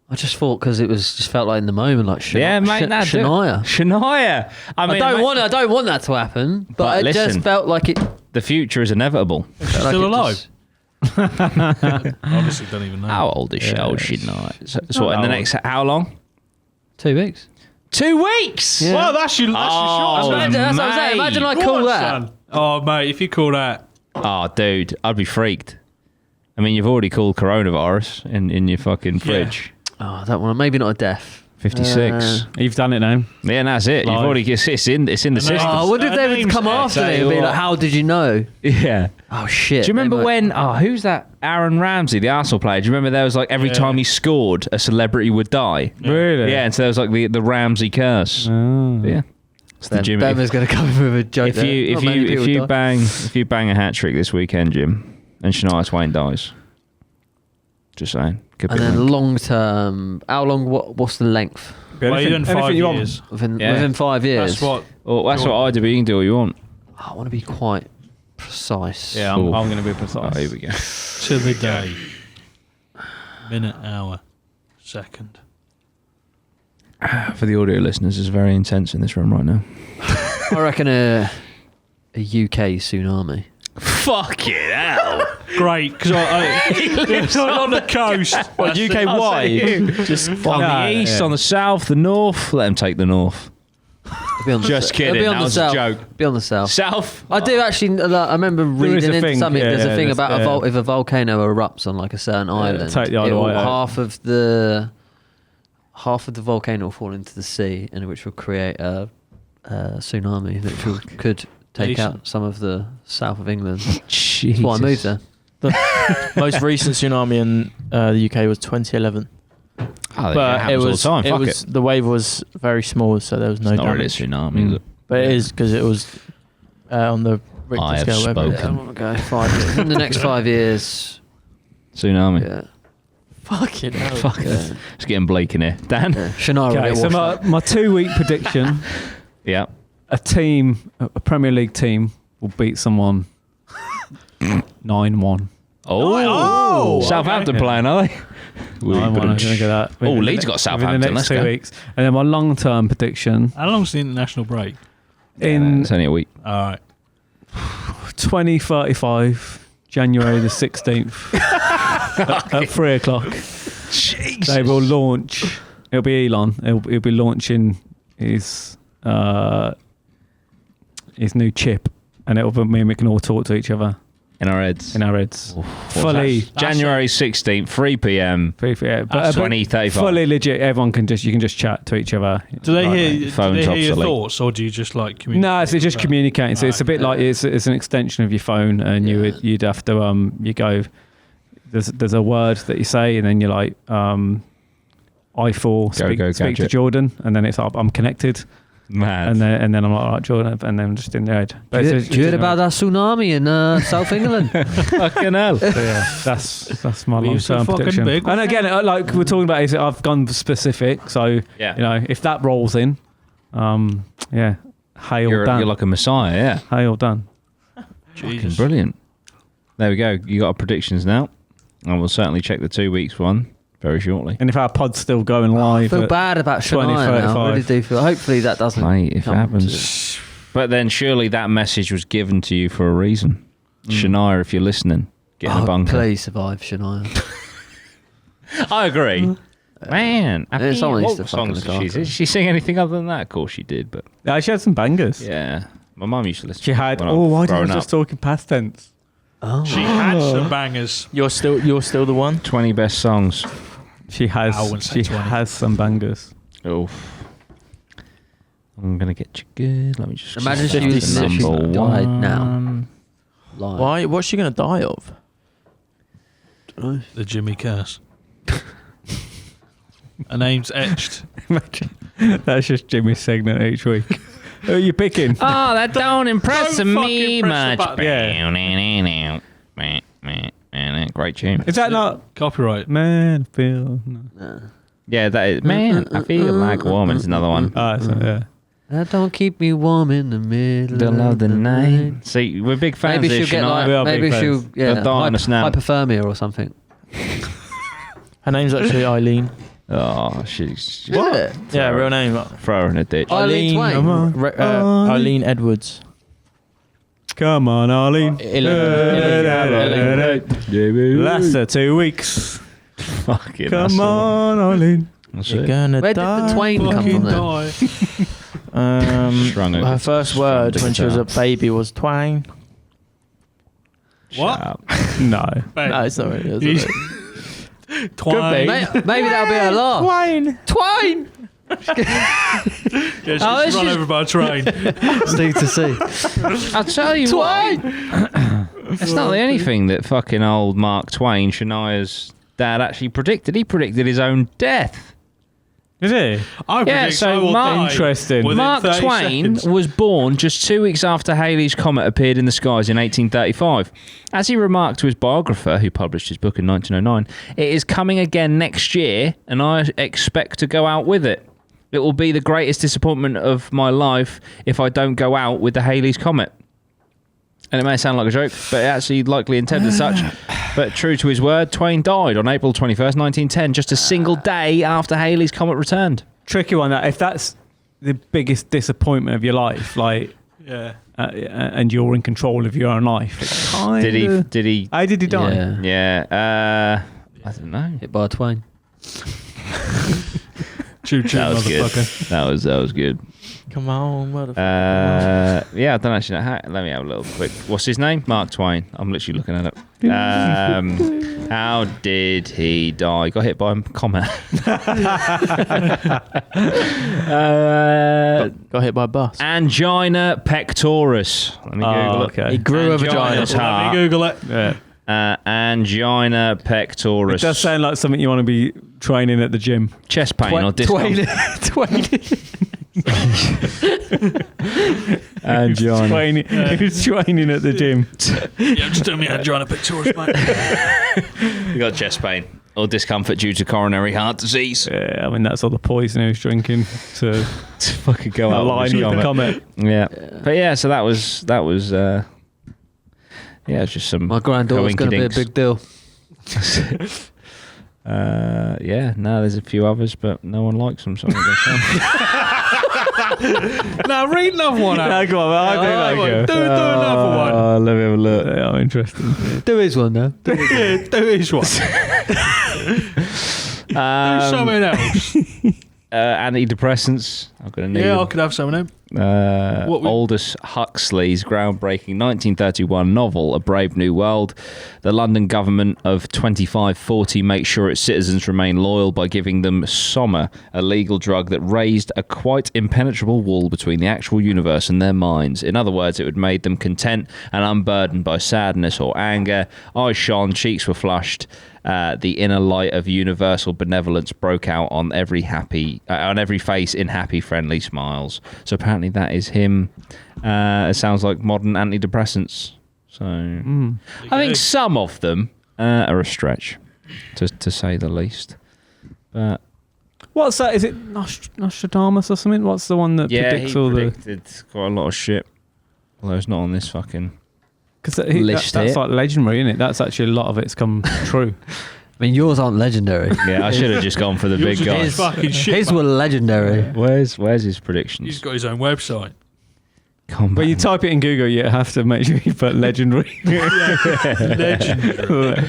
I just thought because it was just felt like in the moment, like Yeah, mate, nah, do it. Shania. Shania. I mean, I don't want that to happen, but it listen, just felt like it. the future is inevitable. She's felt like still it alive. just- Honestly, don't even know. How old is she? Yeah, Oh, she's not. So what, in the next, how long? 2 weeks. 2 weeks? Yeah. Well, that's your Oh, shot. That's what I'm saying. mate. Imagine I Go call on, that. son. Oh, mate, if you call that. Oh, dude, I'd be freaked. I mean, you've already called coronavirus in your fucking fridge. Oh, I don't want to. Maybe not a death. 56. You've done it now. Yeah, and that's it. You've Live. already it's in the system. Oh, I wonder if they would name's come after Tell me you and be what. like, "How did you know?" Yeah. Oh shit! Do you remember They might- when? Oh, who's that? Aaron Ramsey, the Arsenal player. Do you remember there was like every Yeah. time he scored, a celebrity would die. Really? Yeah, and so there was like the Ramsey curse. Oh. Yeah. It's the Ben, Jimmy. Ben was going to come in with a joke. If you bang a hat trick this weekend, Jim, and Shania Twain dies, just saying. Could be and a then link. long term, how long? What's the length? Well, you're in 5 years. Within 5 years. That's what. Well, that's what I do. But you can do what you want. I want to be quite precise. Yeah, I'm Ooh. going to be Oh, precise. here we go. To the day. Minute, hour, second. For the audio listeners, it's very intense in this room right now. I reckon a UK tsunami. Fucking hell. Great, because on the coast. What, UK wide? Just On the east, on the south, the north. Let them take the north. It'll be on the Just it'll kidding, be on that the was a south. joke. Be on the south. South. I do actually. I remember There is reading a into thing, something. yeah, There's a thing there's- about yeah. if a volcano erupts on like a certain island, take the other way out. half of the volcano will fall into the sea, and which will create a tsunami, which could take out some of the south of England. Jesus. That's why I moved there. The most recent tsunami in the UK was 2011. Oh, But it was all the time. Fuck it. the wave was very small, so there was no It's not really a damage. tsunami, is it? But it is because it was on the Richter I have scale. whatever it is. spoken. I'm gonna go 5 years. In the next 5 years. Tsunami. Yeah. Fucking hell. Fuck. It's getting bleak in here. Dan? Shania will Okay, get so washed my up. 2-week prediction: Yeah. a Premier League team, will beat someone 9-1. Oh. Southampton okay. playing, are they? 9-1. I'm going to get that. Oh, within Leeds the got next- Southampton, within the let's next 2 go. weeks. And then my long-term prediction How long's the international break? in It's only a week. All right. 2035, January the 16th, at 3 o'clock, Jesus. they will launch. It'll be Elon. He'll be launching his new chip, and it'll mean we can all talk to each other In our heads. in our heads. Fully. January 16th, 3 p.m. Yeah, That's 2035. fully legit. Everyone can you can just chat to each other. Do they Right, hear? mate. Do Phone's they hear your obsolete. thoughts, or do you just like communicate? No, it's just communicating. So it's a bit like it's an extension of your phone, and you'd have to you go. There's a word that you say, and then you're like I4 speak to gadget. Jordan, and then it's like I'm connected, Mad. and then I'm like, all right, Jordan, and then I'm just in their head. But Do it's you heard about that tsunami in South England? Fucking hell. So yeah, that's my Were you long so term fucking prediction. big? And again, like we're talking about, is I've gone specific. So Yeah. if that rolls in, hail You're Dan, like a messiah, yeah. hail Dan. Fucking Jesus. brilliant. There we go. You got our predictions now. And we'll certainly check the 2 weeks one very shortly. And if our pod's still going I live, feel at bad about Shania now. I 2035. really do feel. Hopefully that doesn't. Mate, if it come happens. But then surely that message was given to you for a reason. Shania, if you're listening, get in a bunker. Please survive, Shania. I agree. Man, I Yeah, think, someone needs what to fucking songs look did after did she sing anything other than that? Of course she did, but yeah, she had some bangers. yeah. My mum used to listen She to had. when I Oh, was why did I growing just up. talking past tense? Oh, She had some bangers. You're still the one. 20 best songs. She has. I wouldn't say She 20. has some bangers. Oof. I'm gonna get you good. Let me just Imagine she set was the literally number died one. now. Live. Why? What's she gonna die of? The Jimmy Curse. Her name's etched. Imagine. That's just Jimmy's segment each week. Who are you picking? Oh, that don't impress Don't me fucking press the much. button. Great tune. Is that not Copyright. Man Feel? No. Yeah, that is. Man, I feel like a woman. It's another one. Yeah. That don't keep me warm in the middle Middle of the night. See, we're big fans Maybe of she'll this. get Shania. We are like. Maybe big she'll. fans. Yeah. They'll die on us now. Hypothermia or something. Her name's actually Eileen. Oh, she's. What? Yeah, real name. Throw her in a ditch. Eileen Twain. Come on. Eileen Edwards. Come on, Arlene. Last 2 weeks. Fucking Come on, Arlene. That's You're it. gonna Where did die. the Twain come Fucking from then? die. Strung Her it. first Strung word the when she was a guitar. baby was twang. What? Shut up. No. No, it's not really. Is He's- it? Twine. Maybe that'll be her last. Twain. Twine. Yeah, she's Oh, this run is- over by a train. Steve to see. I'll tell you what. It's not the only thing that fucking old Mark Twain, Shania's dad, actually predicted. He predicted his own death. Is it? I predict so I will Mark- die Interesting. within Mark 30 Twain seconds. was born just 2 weeks after Halley's Comet appeared in the skies in 1835. As he remarked to his biographer, who published his book in 1909, it is coming again next year, and I expect to go out with it. It will be the greatest disappointment of my life if I don't go out with the Halley's Comet. And it may sound like a joke, but it actually likely intended as such. But true to his word, Twain died on April 21st, 1910, just a single day after Halley's Comet returned. Tricky one. That if that's the biggest disappointment of your life, like Yeah. And you're in control of your own life. Did he? How did he die? Yeah. I don't know. Hit by a Twain. Choo choo, That was good. motherfucker. That was good. Come on, motherfucker. Yeah, I don't actually know. Let me have a little quick. What's his name? Mark Twain. I'm literally looking at it. How did he die? Got hit by a comet. Got hit by a bus. Angina pectoris. Let me Google it. Okay. He grew a vagina. Angina's Let me heart. Google it. Yeah. Angina pectoris. It does sound like something you want to be training at the gym. Chest pain or Twain. discomfort. Twain. Angina. He was training at the gym. Yeah, just doing me angina pectoris, mate. You got chest pain or discomfort due to coronary heart disease. Yeah, I mean, that's all the poison he was drinking to Fucking go out. align with the comet. Yeah. But yeah, so that was it's just some My granddaughter's going to be a big deal. There's a few others, but no one likes them, so I'm gonna Now read another one out. No, go on, I do like it. Do another one. let me have a look. Yeah, I'm interested. Do his one, though. Yeah, do his one. Do something else. Antidepressants. I'm gonna need Yeah, I them. could have some of them. Aldous Huxley's groundbreaking 1931 novel, A Brave New World. The London government of 2540 makes sure its citizens remain loyal by giving them Soma, a legal drug that raised a quite impenetrable wall between the actual universe and their minds. In other words, it would made them content and unburdened by sadness or anger. Eyes shone, cheeks were flushed. The inner light of universal benevolence broke out on every face in happy, friendly smiles. So apparently that is him. It sounds like modern antidepressants. So I think some of them are a stretch, to say the least. But What's that? Is it Nostradamus or something? What's the one that predicts he all predicted quite a lot of shit. Although it's not on this fucking... Because List that's it. like legendary, isn't it? That's actually a lot of it's come true. I mean, yours aren't legendary. Yeah, I should have just gone for the Yours big is guy. his fucking shit. His mate. were legendary. Where's his predictions? He's got his own website. Come But you on. type it in Google, you have to make sure you put legendary. Legendary.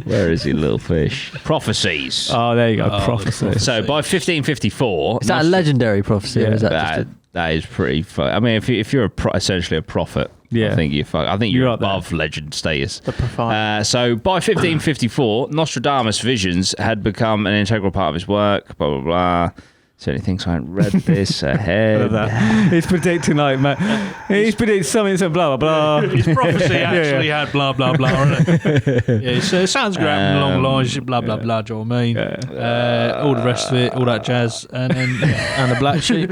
Where is he, little fish? Prophecies. Oh, there you go. Oh, Prophecy. the So by 1554, Is that a legendary prophecy, or is that just that is pretty. I mean, if you're essentially a prophet, Yeah. I think you're You're up there. above legend status. The prophet. So by 1554, Nostradamus' visions had become an integral part of his work. Blah blah blah. So many things I haven't read this ahead. He's predicting like, he's predicting something, so blah, blah, blah. His prophecy actually had blah, blah, blah. Yeah, so it sounds great along the lines, blah, blah, blah, do you know what I mean? All the rest of it, all that jazz. And then, And the black sheep.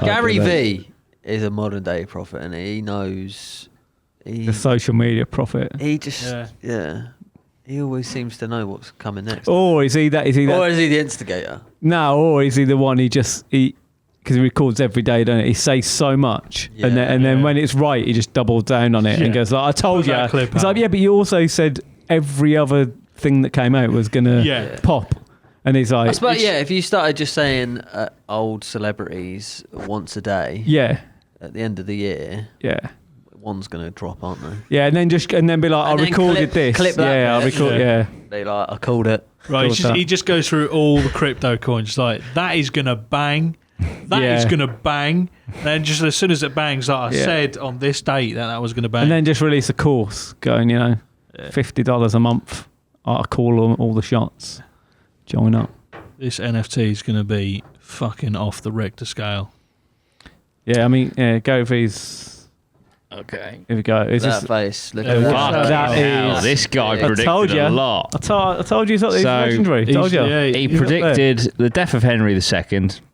Gary V is a modern day prophet, and he knows. The social media prophet. He just, Yeah. yeah. He always seems to know what's coming next. Or is he that? Is he that? Or is he the instigator? No, or is he the one because he records every day, don't he? He says so much, and then Yeah. when it's right, he just doubles down on it and goes like, "I told Put you." that clip He's like, out. "Yeah, but you also said every other thing that came out was gonna pop," and he's like, I suppose, yeah, if you started just saying old celebrities once a day, "Yeah, at the end of the year, yeah." one's going to drop, aren't they? Yeah, and then be like, And I then recorded this. clip that yeah, I bit. record. Yeah. They like, I called it. right, Thought that. he just goes through all the crypto coins. Like, that is going to bang. That is Yeah. going to bang. And then just as soon as it bangs, like I said on this date that was going to bang. And then just release a course going, $50 a month. I call all the shots. Join up. this NFT is going to be fucking off the Richter scale. Yeah, I mean, Gary V's. Okay. Here we go. Is That this, face. Look Yeah, at fuck that. that Hell, is- this guy I told predicted you. a lot. I told you he's So, legendary. Told you. He He's up predicted the death of Henry II.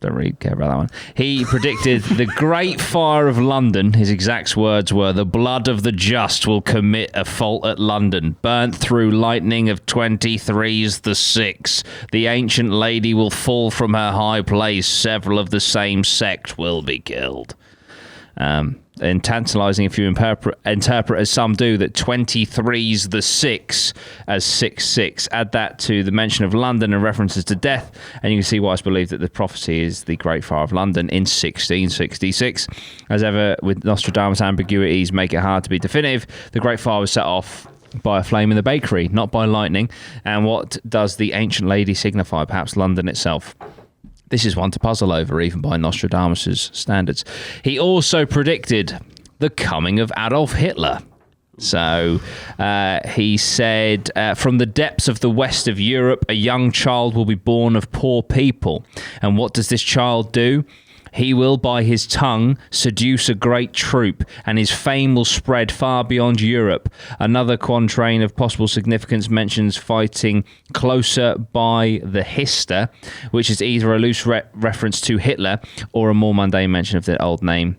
Don't really care about that one. He predicted the Great Fire of London. His exact words were, "The blood of the just will commit a fault at London. Burnt through lightning of 23's the 6. The ancient lady will fall from her high place. Several of the same sect will be killed." And tantalising if you interpret as some do that 23's the 6 as 6-6. Add that to the mention of London and references to death, and you can see why it's believed that the prophecy is the Great Fire of London in 1666. As ever, with Nostradamus, ambiguities make it hard to be definitive. The Great Fire was set off by a flame in the bakery, not by lightning. And what does the ancient lady signify? Perhaps London itself. This is one to puzzle over, even by Nostradamus' standards. He also predicted the coming of Adolf Hitler. So he said, from the depths of the west of Europe, a young child will be born of poor people. And what does this child do? He will, by his tongue, seduce a great troop, and his fame will spread far beyond Europe. Another quatrain of possible significance mentions fighting closer by the Hister, which is either a loose reference to Hitler or a more mundane mention of the old name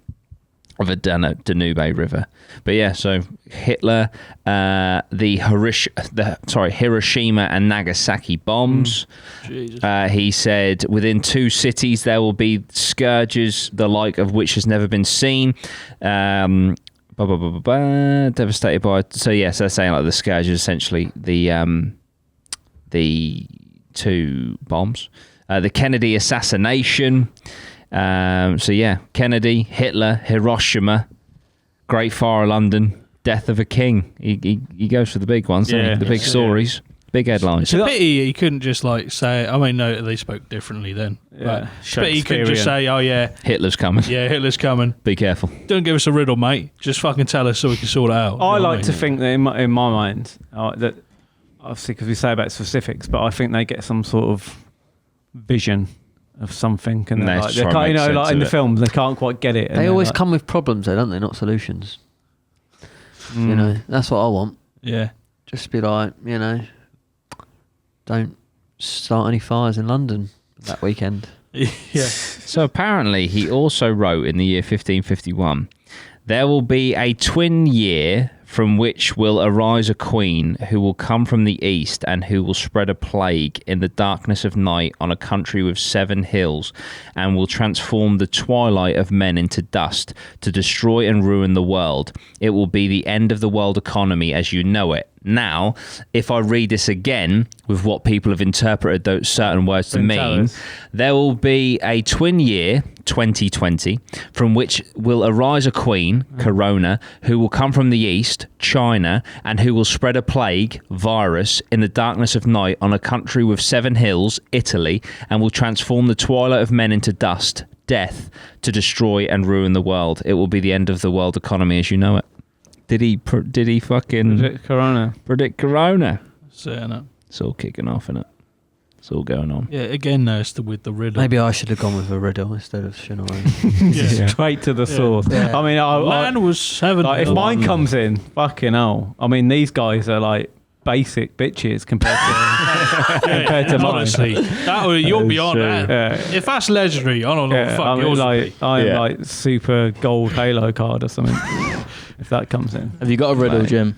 of a Danube River. But yeah, so Hitler, the Hiroshima and Nagasaki bombs. He said, within 2 cities there will be scourges, the like of which has never been seen. Devastated by... So yes, they're saying like the scourge is essentially the 2 bombs. The Kennedy assassination. So yeah, Kennedy, Hitler, Hiroshima, Great Fire of London, death of a king. He goes for the big ones, doesn't he? The big stories, big headlines. It's a pity he couldn't just like say. I mean, no, they spoke differently then. Yeah, but he couldn't just say, "Oh yeah, Hitler's coming." Yeah, Hitler's coming. Be careful. Don't give us a riddle, mate. Just fucking tell us so we can sort it out. I like to think that in my mind that obviously because we say about specifics, but I think they get some sort of vision of something, and they can't, like in the films, they can't quite get it. They always come with problems, though, don't they? Not solutions. You know, that's what I want. Yeah, just be like, don't start any fires in London that weekend. Yeah. So apparently, he also wrote in the year 1551, there will be a twin year from which will arise a queen who will come from the east and who will spread a plague in the darkness of night on a country with 7 hills and will transform the twilight of men into dust to destroy and ruin the world. It will be the end of the world economy as you know it. Now, if I read this again with what people have interpreted those certain words to mean, there will be a twin year, 2020, from which will arise a queen, Corona, who will come from the east, China, and who will spread a plague, virus, in the darkness of night on a country with 7 hills, Italy, and will transform the twilight of men into dust, death, to destroy and ruin the world. It will be the end of the world economy as you know it. Did he fucking predict Corona? Saying it. It's all kicking off, isn't it? It's all going on. Yeah, again, no, it's with the riddle. Maybe I should have gone with a riddle instead of Shinoran. Straight to the source. Yeah. I mean, man was 7. Like, if mine comes in, fucking hell. I mean, these guys are like basic bitches compared to mine. Honestly, you'll be on that. Yeah. If that's legendary, I don't know what the fuck yours would be. I'm like super gold Halo card or something. If that comes in. Have you got a riddle, Jim?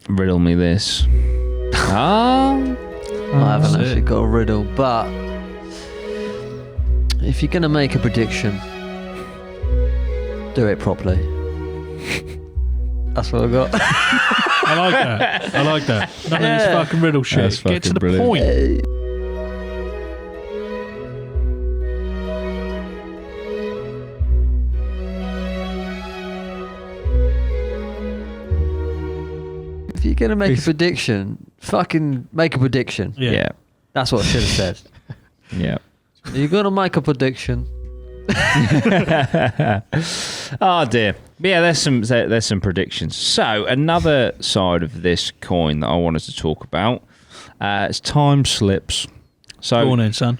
Riddle me this. I haven't actually got a riddle, but if you're going to make a prediction, do it properly. That's what I got. I like that. None of this fucking riddle shit. Get to the point. If you're going to make a prediction, fucking make a prediction. Yeah. That's what I should have said. Yeah. You're going to make a prediction. Oh dear. But yeah, there's some predictions. So another side of this coin that I wanted to talk about is time slips. So go on in, son.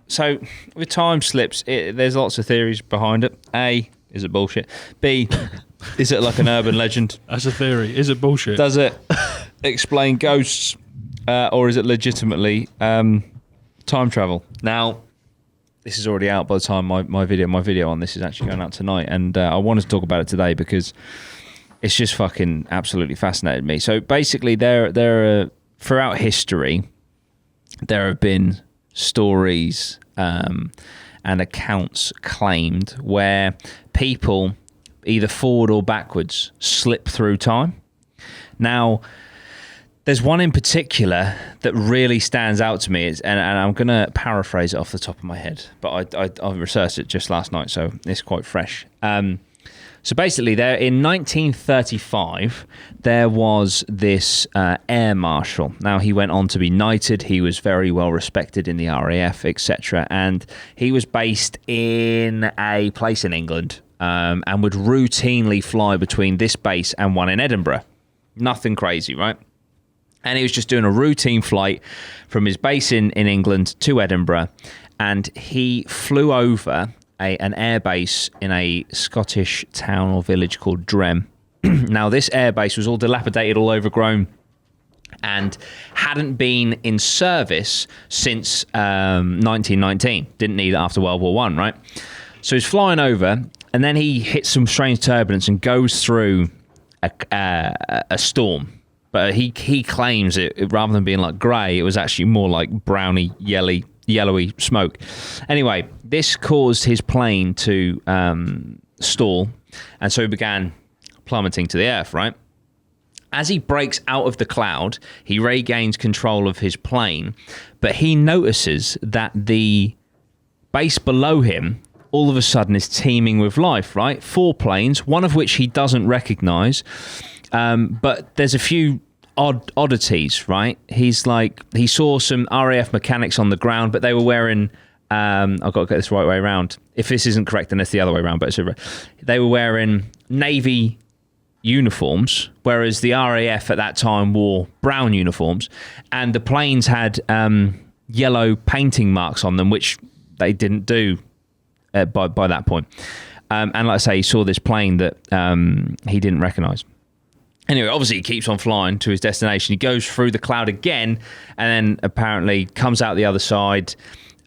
So with time slips, there's lots of theories behind it. A, is it bullshit? B, is it like an urban legend? That's a theory. Is it bullshit? Does it explain ghosts, or is it legitimately time travel? Now, this is already out by the time my video on this is actually going out tonight, and I wanted to talk about it today because it's just fucking absolutely fascinated me. So basically, there are throughout history, there have been stories and accounts claimed where people either forward or backwards slip through time. Now, there's one in particular that really stands out to me, and I'm going to paraphrase it off the top of my head, but I researched it just last night, so it's quite fresh. So basically, there in 1935, there was this air marshal. Now, he went on to be knighted. He was very well respected in the RAF, etc. And he was based in a place in England and would routinely fly between this base and one in Edinburgh. Nothing crazy, right? And he was just doing a routine flight from his base in England to Edinburgh. And he flew over an airbase in a Scottish town or village called Drem. Now, this airbase was all dilapidated, all overgrown, and hadn't been in service since 1919. Didn't need it after World War I, right? So he's flying over, and then he hits some strange turbulence and goes through a storm. But he claims it rather than being like grey, it was actually more like browny, yellowy smoke. Anyway, this caused his plane to stall, and so he began plummeting to the earth, right? As he breaks out of the cloud, he regains control of his plane, but he notices that the base below him all of a sudden is teeming with life, right? 4 planes, one of which he doesn't recognize, but there's a few oddities, right? He saw some RAF mechanics on the ground, but they were wearing, I've got to get this the right way around. If this isn't correct, then it's the other way around, but they were wearing Navy uniforms, whereas the RAF at that time wore brown uniforms, and the planes had yellow painting marks on them, which they didn't do by that point. And like I say, he saw this plane that he didn't recognize. Anyway, obviously he keeps on flying to his destination. He goes through the cloud again, and then apparently comes out the other side.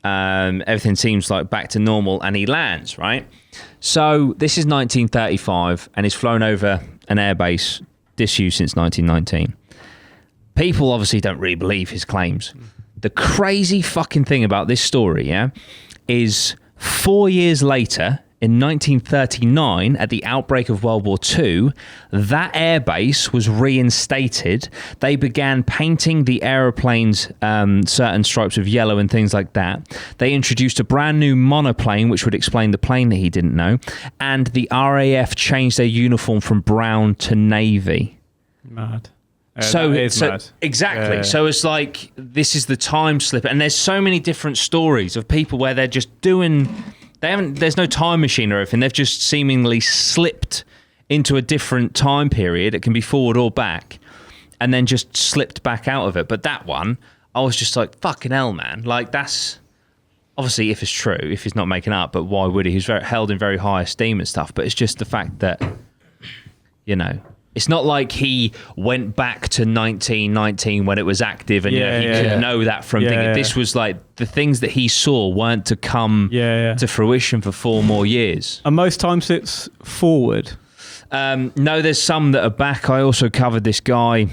Everything seems like back to normal, and he lands, right? So this is 1935, and he's flown over an airbase disused since 1919. People obviously don't really believe his claims. The crazy fucking thing about this story, yeah, is 4 years later, in 1939, at the outbreak of World War II, that airbase was reinstated. They began painting the aeroplanes certain stripes of yellow and things like that. They introduced a brand new monoplane, which would explain the plane that he didn't know. And the RAF changed their uniform from brown to navy. Mad. So mad. Exactly. Yeah. So it's like, this is the time slip. And there's so many different stories of people where they're just doing... There's no time machine or anything. They've just seemingly slipped into a different time period. It can be forward or back, and then just slipped back out of it. But that one, I was just like, fucking hell, man. Like, that's obviously, if it's true, if he's not making up, but why would he? He's held in very high esteem and stuff. But it's just the fact that, you know, it's not like he went back to 1919 when it was active and he could know that from thinking. This was like the things that he saw weren't to come to fruition for 4 more years. And most time slips forward? No, there's some that are back. I also covered this guy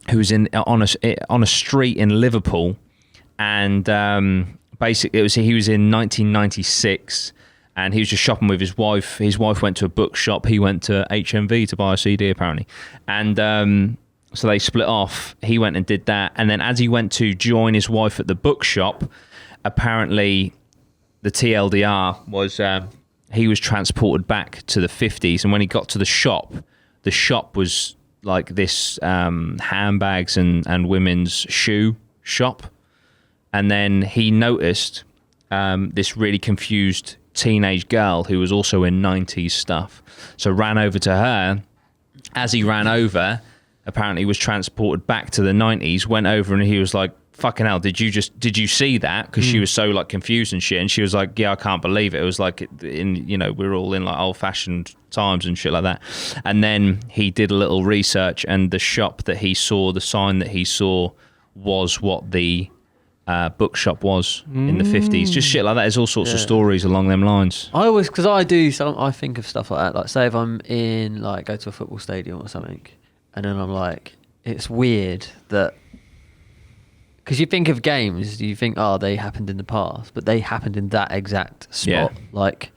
who was on a street in Liverpool, and basically he was in 1996. And he was just shopping with his wife. His wife went to a bookshop. He went to HMV to buy a CD, apparently. And so they split off. He went and did that. And then as he went to join his wife at the bookshop, apparently the TLDR was he was transported back to the 50s. And when he got to the shop was like this handbags and women's shoe shop. And then he noticed this really confused teenage girl who was also in 90s stuff, so ran over to her. As he ran over, apparently was transported back to the 90s, went over, and he was like, fucking hell, did you see that? Because she was so like confused and shit, and she was like, yeah, I can't believe it. It was like, we're all in like old-fashioned times and shit like that. And then he did a little research, and the shop that he saw, the sign that he saw, was what the bookshop was in the 50s. Just shit like that. There's all sorts of stories along them lines. I always, because I think of stuff like that. Like, say if I'm in, like, go to a football stadium or something, and then I'm like, it's weird that, because you think of games, you think, oh, they happened in the past, but they happened in that exact spot. Like,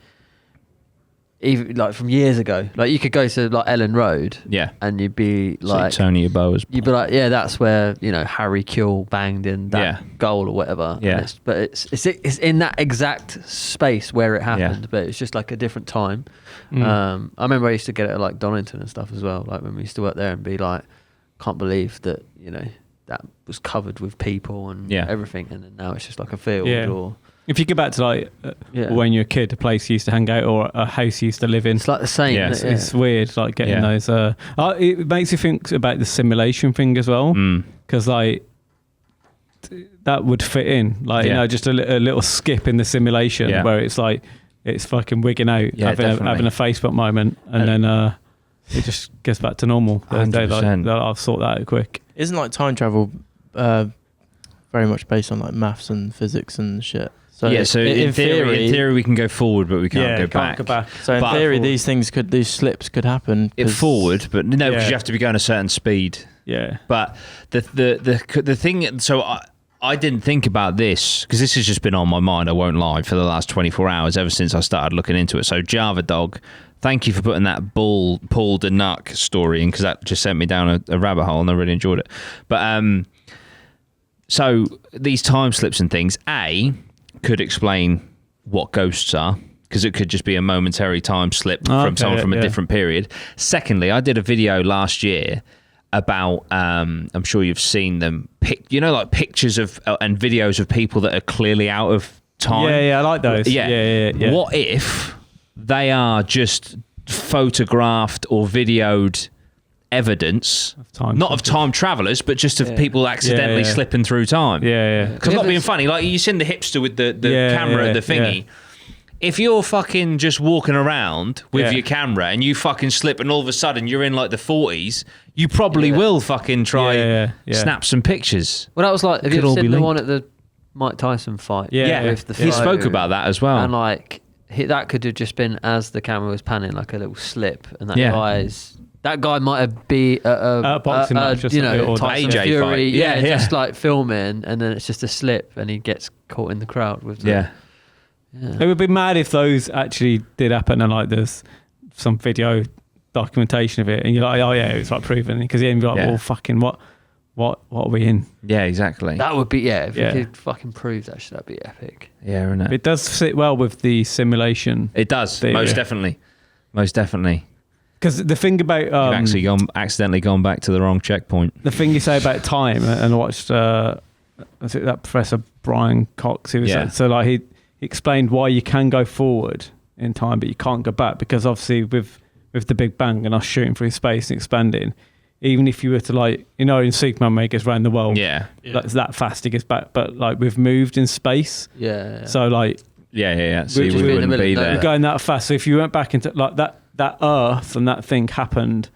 even like from years ago. Like, you could go to like Ellen Road, and you'd be like, Tony Yeboah's. You'd be like, yeah, that's where Harry Kewell banged in that goal or whatever. Yeah, but it's in that exact space where it happened, but it's just like a different time. I remember I used to get it at like Donington and stuff as well. Like when we used to work there and be like, can't believe that that was covered with people and everything, and then now it's just like a field. Or if you go back to like when you're a kid, a place you used to hang out or a house you used to live in, it's like the same. It's weird, like getting those. It makes you think about the simulation thing as well, because like that would fit in, like just a little skip in the simulation where it's like it's fucking wigging out, having a Facebook moment, and then it just gets back to normal. I'll sort that out quick. Isn't like time travel very much based on like maths and physics and shit? So so in theory we can go forward, but we can't go back. So in theory, these slips could happen. Forward, but no, because you have to be going a certain speed. Yeah. But the thing, so I didn't think about this because this has just been on my mind, I won't lie, for the last 24 hours ever since I started looking into it. So Java Dog, thank you for putting that Paul de Nuck story in, because that just sent me down a rabbit hole and I really enjoyed it. But so these time slips and things, could explain what ghosts are, because it could just be a momentary time slip from someone from a different period. Secondly, I did a video last year about I'm sure you've seen them, like pictures of and videos of people that are clearly out of time. I like those. Yeah. What if they are just photographed or videoed evidence, not of time travelers, but just of people accidentally slipping through time? Because I'm not being funny, like you seen the hipster with the camera, the thingy. If you're fucking just walking around with your camera and you fucking slip and all of a sudden you're in like the 40s, you probably will fucking try snap some pictures. Well, that was like, have you ever seen the one at the Mike Tyson fight? With the he spoke about that as well. And like, that could have just been as the camera was panning, like a little slip, and that guy might have been a boxing match, or Tyson AJ Fury, fight. just like filming, and then it's just a slip, and he gets caught in the crowd with the, It would be mad if those actually did happen, and like there's some video documentation of it, and you're like, oh yeah, it's like proven, because you're like, well, fucking what are we in? Yeah, exactly. That would be if you could fucking prove that, that'd be epic. Yeah, isn't it? It does fit well with the simulation. It does, most definitely. Because the thing about you've actually accidentally gone back to the wrong checkpoint. The thing you say about time, and I watched I think that Professor Brian Cox, who was so like he explained why you can go forward in time but you can't go back, because obviously with the Big Bang and us shooting through space and expanding, even if you were to like in Superman when he goes around the world, that's that fast he gets back, but like we've moved in space, so like so we wouldn't be there. We're going that fast, so if you went back into like that Earth and that thing happened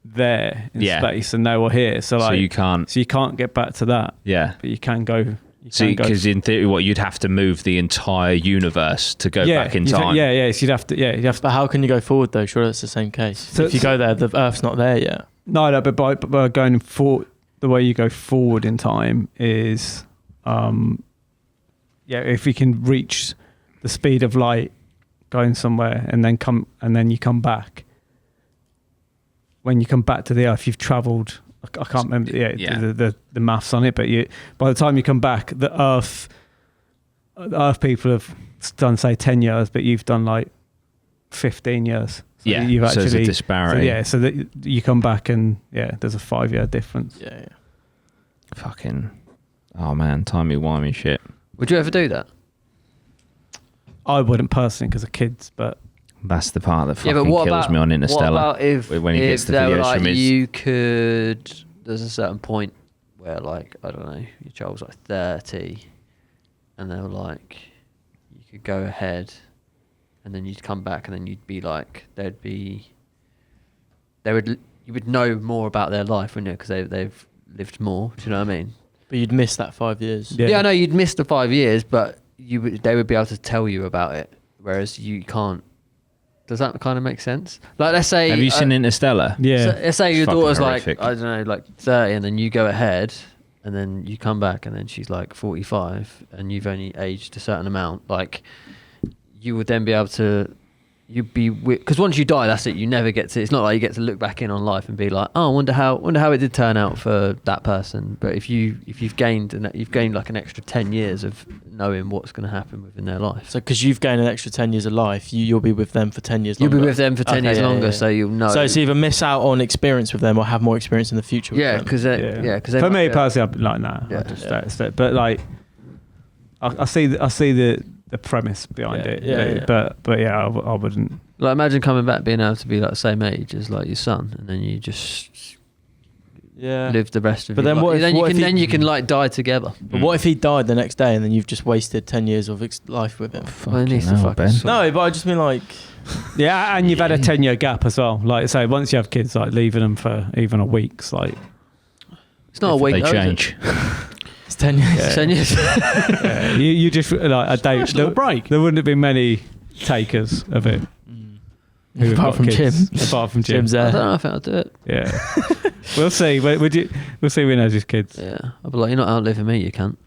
there in space, and now we're here, so you can't get back to that, but you can go. Because in theory, you'd have to move the entire universe to go back in time. So you'd have to. But how can you go forward though? Surely it's the same case. So if you go there, the Earth's not there yet. No, but by going forward, the way you go forward in time is, if you can reach the speed of light, going somewhere, and then you come back. When you come back to the Earth, you've travelled. I can't remember the maths on it, but by the time you come back, the Earth people have done say 10 years, but you've done like 15 years. So you've actually, so there's a disparity. So that you come back and there's a 5-year difference. Fucking, oh man, timey-wimey shit. Would you ever do that? I wouldn't personally because of kids, but that's the part that fucking kills me on Interstellar. What about when he gets the videos from his... you could... There's a certain point where, like, I don't know, your child's like 30, and they were like, you could go ahead, and then you'd come back, and then you'd be like, you would know more about their life, wouldn't you? Because they've lived more. Do you know what I mean? But you'd miss that 5 years. Yeah, I know you'd miss the 5 years, but they would be able to tell you about it, whereas you can't. Does that kind of make sense? Like, let's say... Have you seen Interstellar? Yeah. So let's say your daughter's horrific. like, I don't know, like 30, and then you go ahead, and then you come back and then she's like 45 and you've only aged a certain amount, like you would then be able to, you'd be, because once you die, that's it. You never get to, it's not like you get to look back in on life and be like, oh, I wonder how it did turn out for that person. But if you've gained like an extra 10 years of knowing what's going to happen within their life. So because you've gained an extra 10 years of life, you'll be with them for 10 years longer. You'll be with them for 10 years longer, so you'll know. So it's either miss out on experience with them or have more experience in the future with them. Because for me personally, I'd be like, nah. Yeah. But like, I see the premise behind it. But yeah, I wouldn't. Like, imagine coming back being able to be like the same age as like your son, and then you just live the rest of your life. Then you can like die together. But what if he died the next day and then you've just wasted 10 years of life with him? No, but I just mean like, yeah, and you've had a 10-year gap as well. Like, say, once you have kids, like leaving them for even a week's like, it's not a week. They change. It's 10 years. Yeah. 10 years. Yeah, you just like a day. Nice little break. There wouldn't have been many takers of it. Apart from Jim. Jim's I there. don't know if I'll do it. Yeah. We'll see. We'll see when he has his kids. Yeah. I'll be like, you're not outliving me, you can't.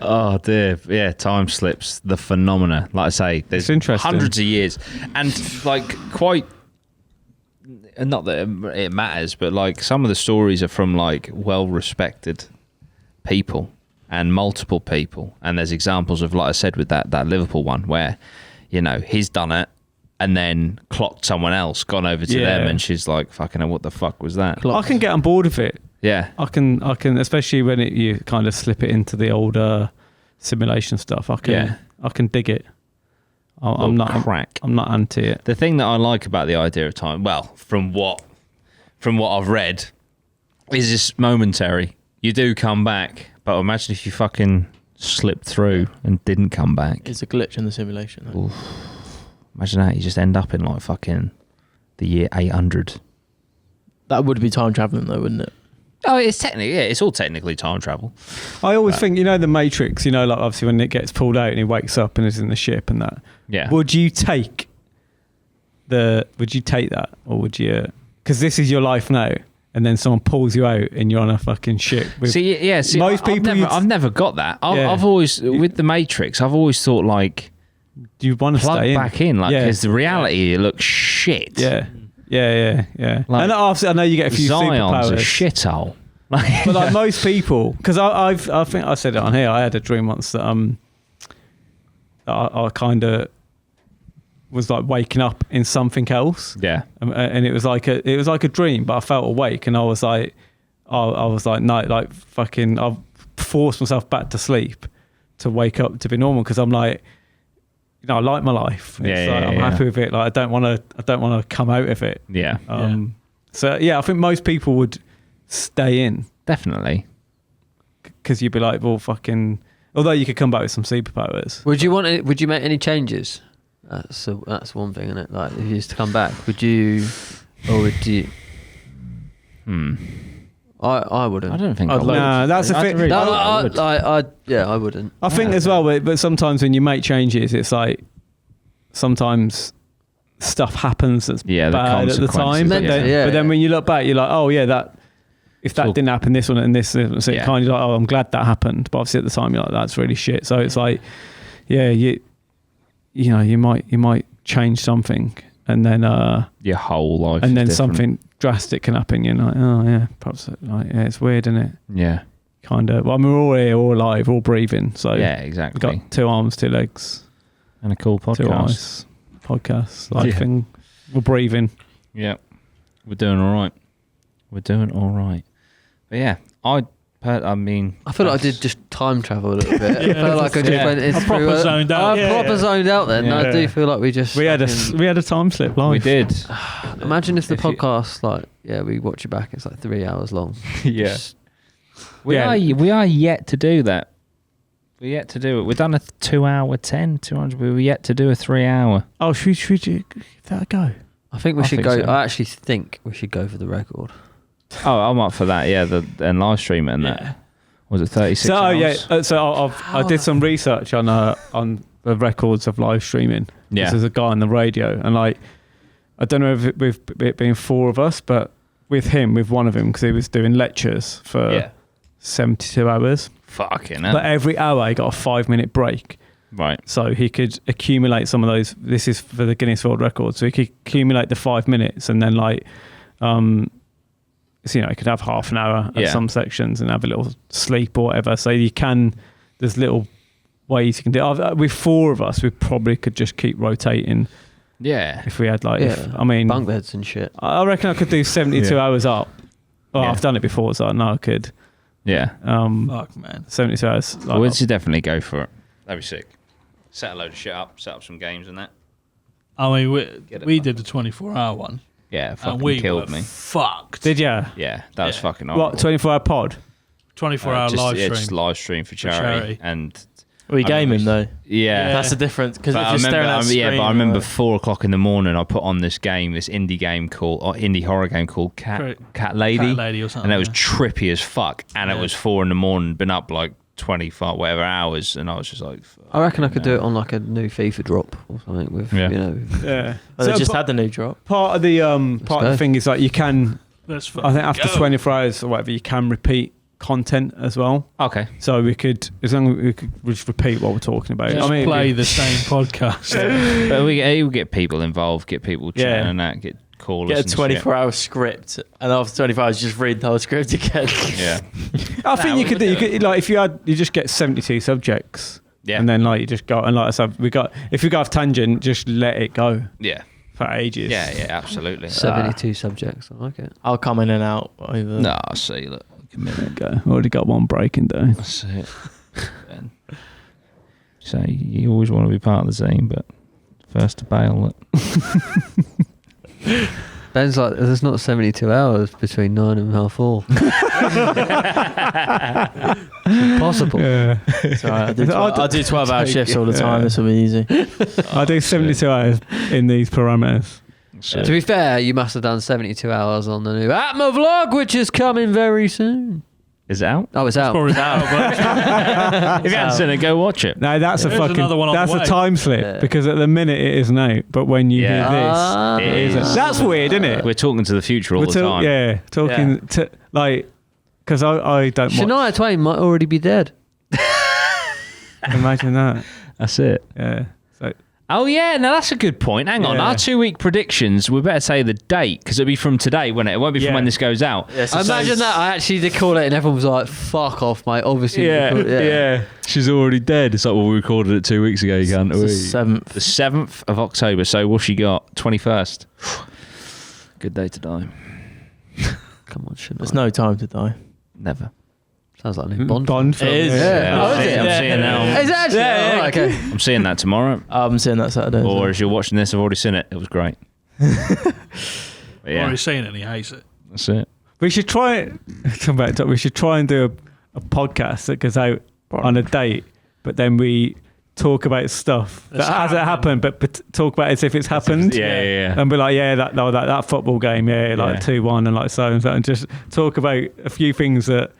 Oh dear, yeah. Time slips, the phenomena. Like I say, there's hundreds of years, and like quite. And not that it matters, but like some of the stories are from like well-respected people and multiple people, and there's examples of, like I said, with that Liverpool one where, you know, he's done it and then clocked someone else, gone over to them, and she's like, "Fucking hell, what the fuck was that?" I can get on board with it. Yeah, I can, especially when you kind of slip it into the older simulation stuff. I can dig it. I'm not anti it. The thing that I like about the idea of time, well, from what I've read, is it's momentary. You do come back, but imagine if you fucking slipped through and didn't come back. It's a glitch in the simulation. Oof. Imagine that, you just end up in like fucking the year 800. That would be time traveling though, wouldn't it? Oh, it's all technically time travel. I always think, you know, the Matrix, you know, like obviously when it gets pulled out and he wakes up and is in the ship and that. Yeah. Would you take that, or would you? Because this is your life now, and then someone pulls you out and you're on a fucking ship. Most people. I've never got that. I've always with the Matrix. I've always thought like, do you want to stay back in? Like, because the reality it looks shit. Yeah. Like, and obviously, I know you get a few Zion's superpowers. a shithole. But like most people, because I think I said it on here. I had a dream once that I kind of was like waking up in something else. Yeah. And it was like a dream, but I felt awake, and I was like no, like fucking. I've forced myself back to sleep to wake up to be normal, because I'm like, you know, I like my life. I'm happy with it. Like I don't want to come out of it. Yeah. So yeah, I think most people would stay in, definitely, because you'd be like, well, fucking. Although you could come back with some superpowers. Would you make any changes? That's one thing, isn't it? Like, if you used to come back, would you, or would you? I wouldn't. I don't think. No, that's the thing. I wouldn't. I think as well, but sometimes when you make changes, it's like sometimes stuff happens that's bad at the time. But then when you look back, you're like, oh yeah, that. If that didn't happen, this one and this, so it kind of like, oh, I'm glad that happened. But obviously at the time, you're like, that's really shit. So it's like, yeah, you know, you might change something, and then your whole life, and then something drastic can happen. You're like, oh yeah, perhaps like, yeah, it's weird, isn't it? Yeah, kind of. Well, I mean, we're all here, all alive, all breathing. So yeah, exactly. We've got 2 arms, 2 legs, and a cool podcast. 2 eyes, podcast, life thing. We're breathing. Yeah, we're doing all right. But yeah, I mean, I feel like I did just time travel a little bit. I felt like I just went into proper zoned out. Zoned out then. Yeah. I do feel like we had a time slip live. We did. Imagine if the podcast, we watch it back, it's like 3 hours long. Yeah. We are yet to do that. We're yet to do it. We've done a 2 hour 200. We were yet to do a 3 hour. Oh, should you give that a go? I think we should go. So. I actually think we should go for the record. Oh, I'm up for that. Yeah, and live stream and that. Was it 36 hours? I did some research on the records of live streaming. Yeah. There's a guy on the radio, and like, I don't know if it with it being 4 of us, but with one of him, because he was doing lectures for 72 hours. Fucking hell. But every hour he got a 5-minute break. Right. So he could accumulate some of those. This is for the Guinness World Record. So he could accumulate the 5 minutes, and then like, so, you know, he could have half an hour at some sections and have a little sleep or whatever. So there's little ways you can do it. With 4 of us, we probably could just keep rotating. Yeah. If we had like, bunk beds and shit. I reckon I could do 72 hours up. Well, I've done it before, so I know I could. Yeah. Fuck, man. 72 hours. Like, we'd definitely go for it. That'd be sick. Set a load of shit up, set up some games and that. I mean, we did the 24-hour one. Yeah, fucking and we killed were me. Fucked. Did you? Yeah, that was fucking horrible. What, 24-hour pod? 24-hour live stream. Just live stream for charity. And Were you gaming though? Yeah. That's the difference. Because if But you're staring at a screen, but I remember 4 o'clock in the morning, I put on this indie horror game called Cat Lady. Cat Lady or something. And it was trippy as fuck. And it was 4 in the morning, been up like 25 whatever hours, and I was just like, I reckon I could do it on like a new FIFA drop or something with, you know. Yeah. Well, they just had the new drop. Part of the thing is like you can, I think after 24 hours or whatever, you can repeat content as well. Okay. So we could, as long as we could just repeat what we're talking about. Just play the same podcast. But we get people involved, get people chatting and that, get callers. Get a 24-hour script, and after 24 hours, just read the whole script again. Yeah. I think you could like if you just get 72 subjects. Yeah. And then like you just go and like I said, if you go off tangent, just let it go. Yeah. For ages. Yeah, absolutely. 72 subjects. I like it. I'll come in and out over. No, I see. Look, there you go. Already got one breaking down. That's it. So you always want to be part of the team, but first to bail. Look. Ben's like, there's not 72 hours between 9 and half 4. It's impossible. Yeah. Sorry, I do 12-hour shifts all the time. This will be easy. I do 72 hours in these parameters. To be fair, you must have done 72 hours on the new APMA vlog, which is coming very soon. Is it out? Oh, it's out. If you haven't seen it, go watch it. No, that's There's another one on that's the a way. time slip because at the minute it isn't out, but when you hear this, it is. That's weird, isn't it? We're talking to the future all the time. Yeah, talking to like because I don't. Shania Twain might already be dead. Imagine that. That's it. Yeah. So. Oh yeah, no, that's a good point. Hang on, our 2-week predictions. We better say the date because it'll be from today, won't it? It won't be from when this goes out. Yeah, so imagine that. I actually did call it, and everyone was like, "Fuck off, mate." Obviously, yeah. She's already dead. It's like, well, we recorded it 2 weeks ago. You can't. The 7th. The 7th of October. So what's she got? 21st. Good day to die. Come on, Shania. There's no time to die. Never. Sounds like a new Bond. Bond film. It is. Yeah. I'm seeing that. Is it actually? Yeah, okay. I'm seeing that tomorrow. I'm seeing that Saturday. Or as you're watching this, I've already seen it. It was great. But I've already seen it and he hates it. That's it. We should try. Come back to. We should try and do a podcast that goes out on a date, but then we talk about stuff that hasn't happened, but talk about it as if it's happened. Yeah. And be like, that football game, 2-1 and like so, and just talk about a few things that.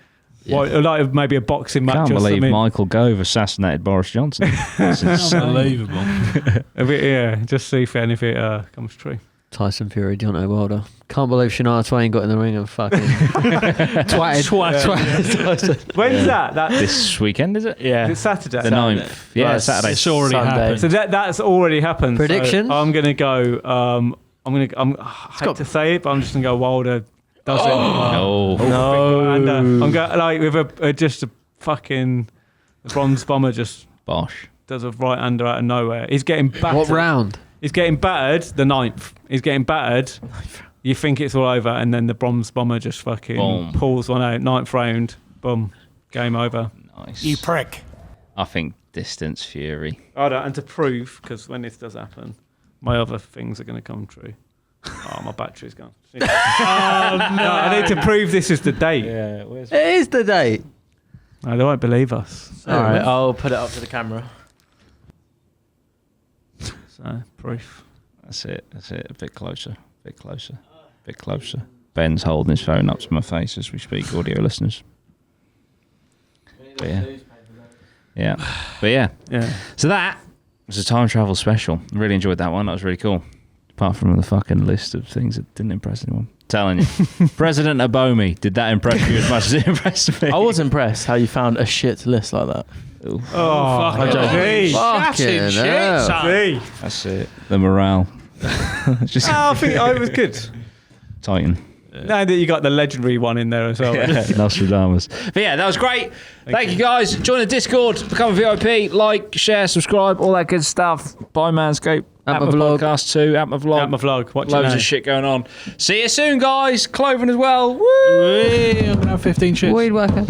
Well, like maybe a boxing match. Can't or believe something. Michael Gove assassinated Boris Johnson. That's insane. Unbelievable. Just see if any of it comes true. Tyson Fury, Deontay Wilder. Can't believe Shania Twain got in the ring and fucking twatted. When's that? This weekend, is it? Yeah. It's Saturday. The 9th. Yeah, Well, Saturday. It's already Sunday. happened. So that's already happened. Predictions? So I'm gonna go. I hate to say it, but I'm just gonna go Wilder. Does it? No. No. And I'm going like with just a fucking bronze bomber just Bosh. does a right hander out of nowhere. He's getting battered. What round? He's getting battered. The 9th. He's getting battered. You think it's all over, and then the bronze bomber just fucking Boom. pulls one out. 9th round. Boom. Game over. Nice. You prick. I think distance Fury. And to prove, because when this does happen, my other things are going to come true. Oh, my battery's gone. No, I need to prove this is the date. Yeah. It is the date. No, they won't believe us. All right, I'll put it up to the camera. So, proof. That's it. A bit closer. Ben's holding his phone up to my face as we speak, audio listeners. But yeah. So that was a time travel special. Really enjoyed that one. That was really cool. Apart from the fucking list of things that didn't impress anyone. Telling you. President Obomi, did that impress you as much as it impressed me? I was impressed how you found a shit list like that. Oh, fucking Gee. chatting shit, hell. son. That's it. The morale. Just I think it was good. Titan. Now that you got the legendary one in there as well. Nostradamus. But yeah, that was great. Thank you guys. Join the Discord, become a VIP, like, share, subscribe, all that good stuff. Buy Manscaped. APMA Podcast 2, APMA Vlog. APMA Vlog. Watch Loads it now. of shit going on. See you soon, guys. Cloven as well. Woo! I'm going to have 15 shits. Weed worker.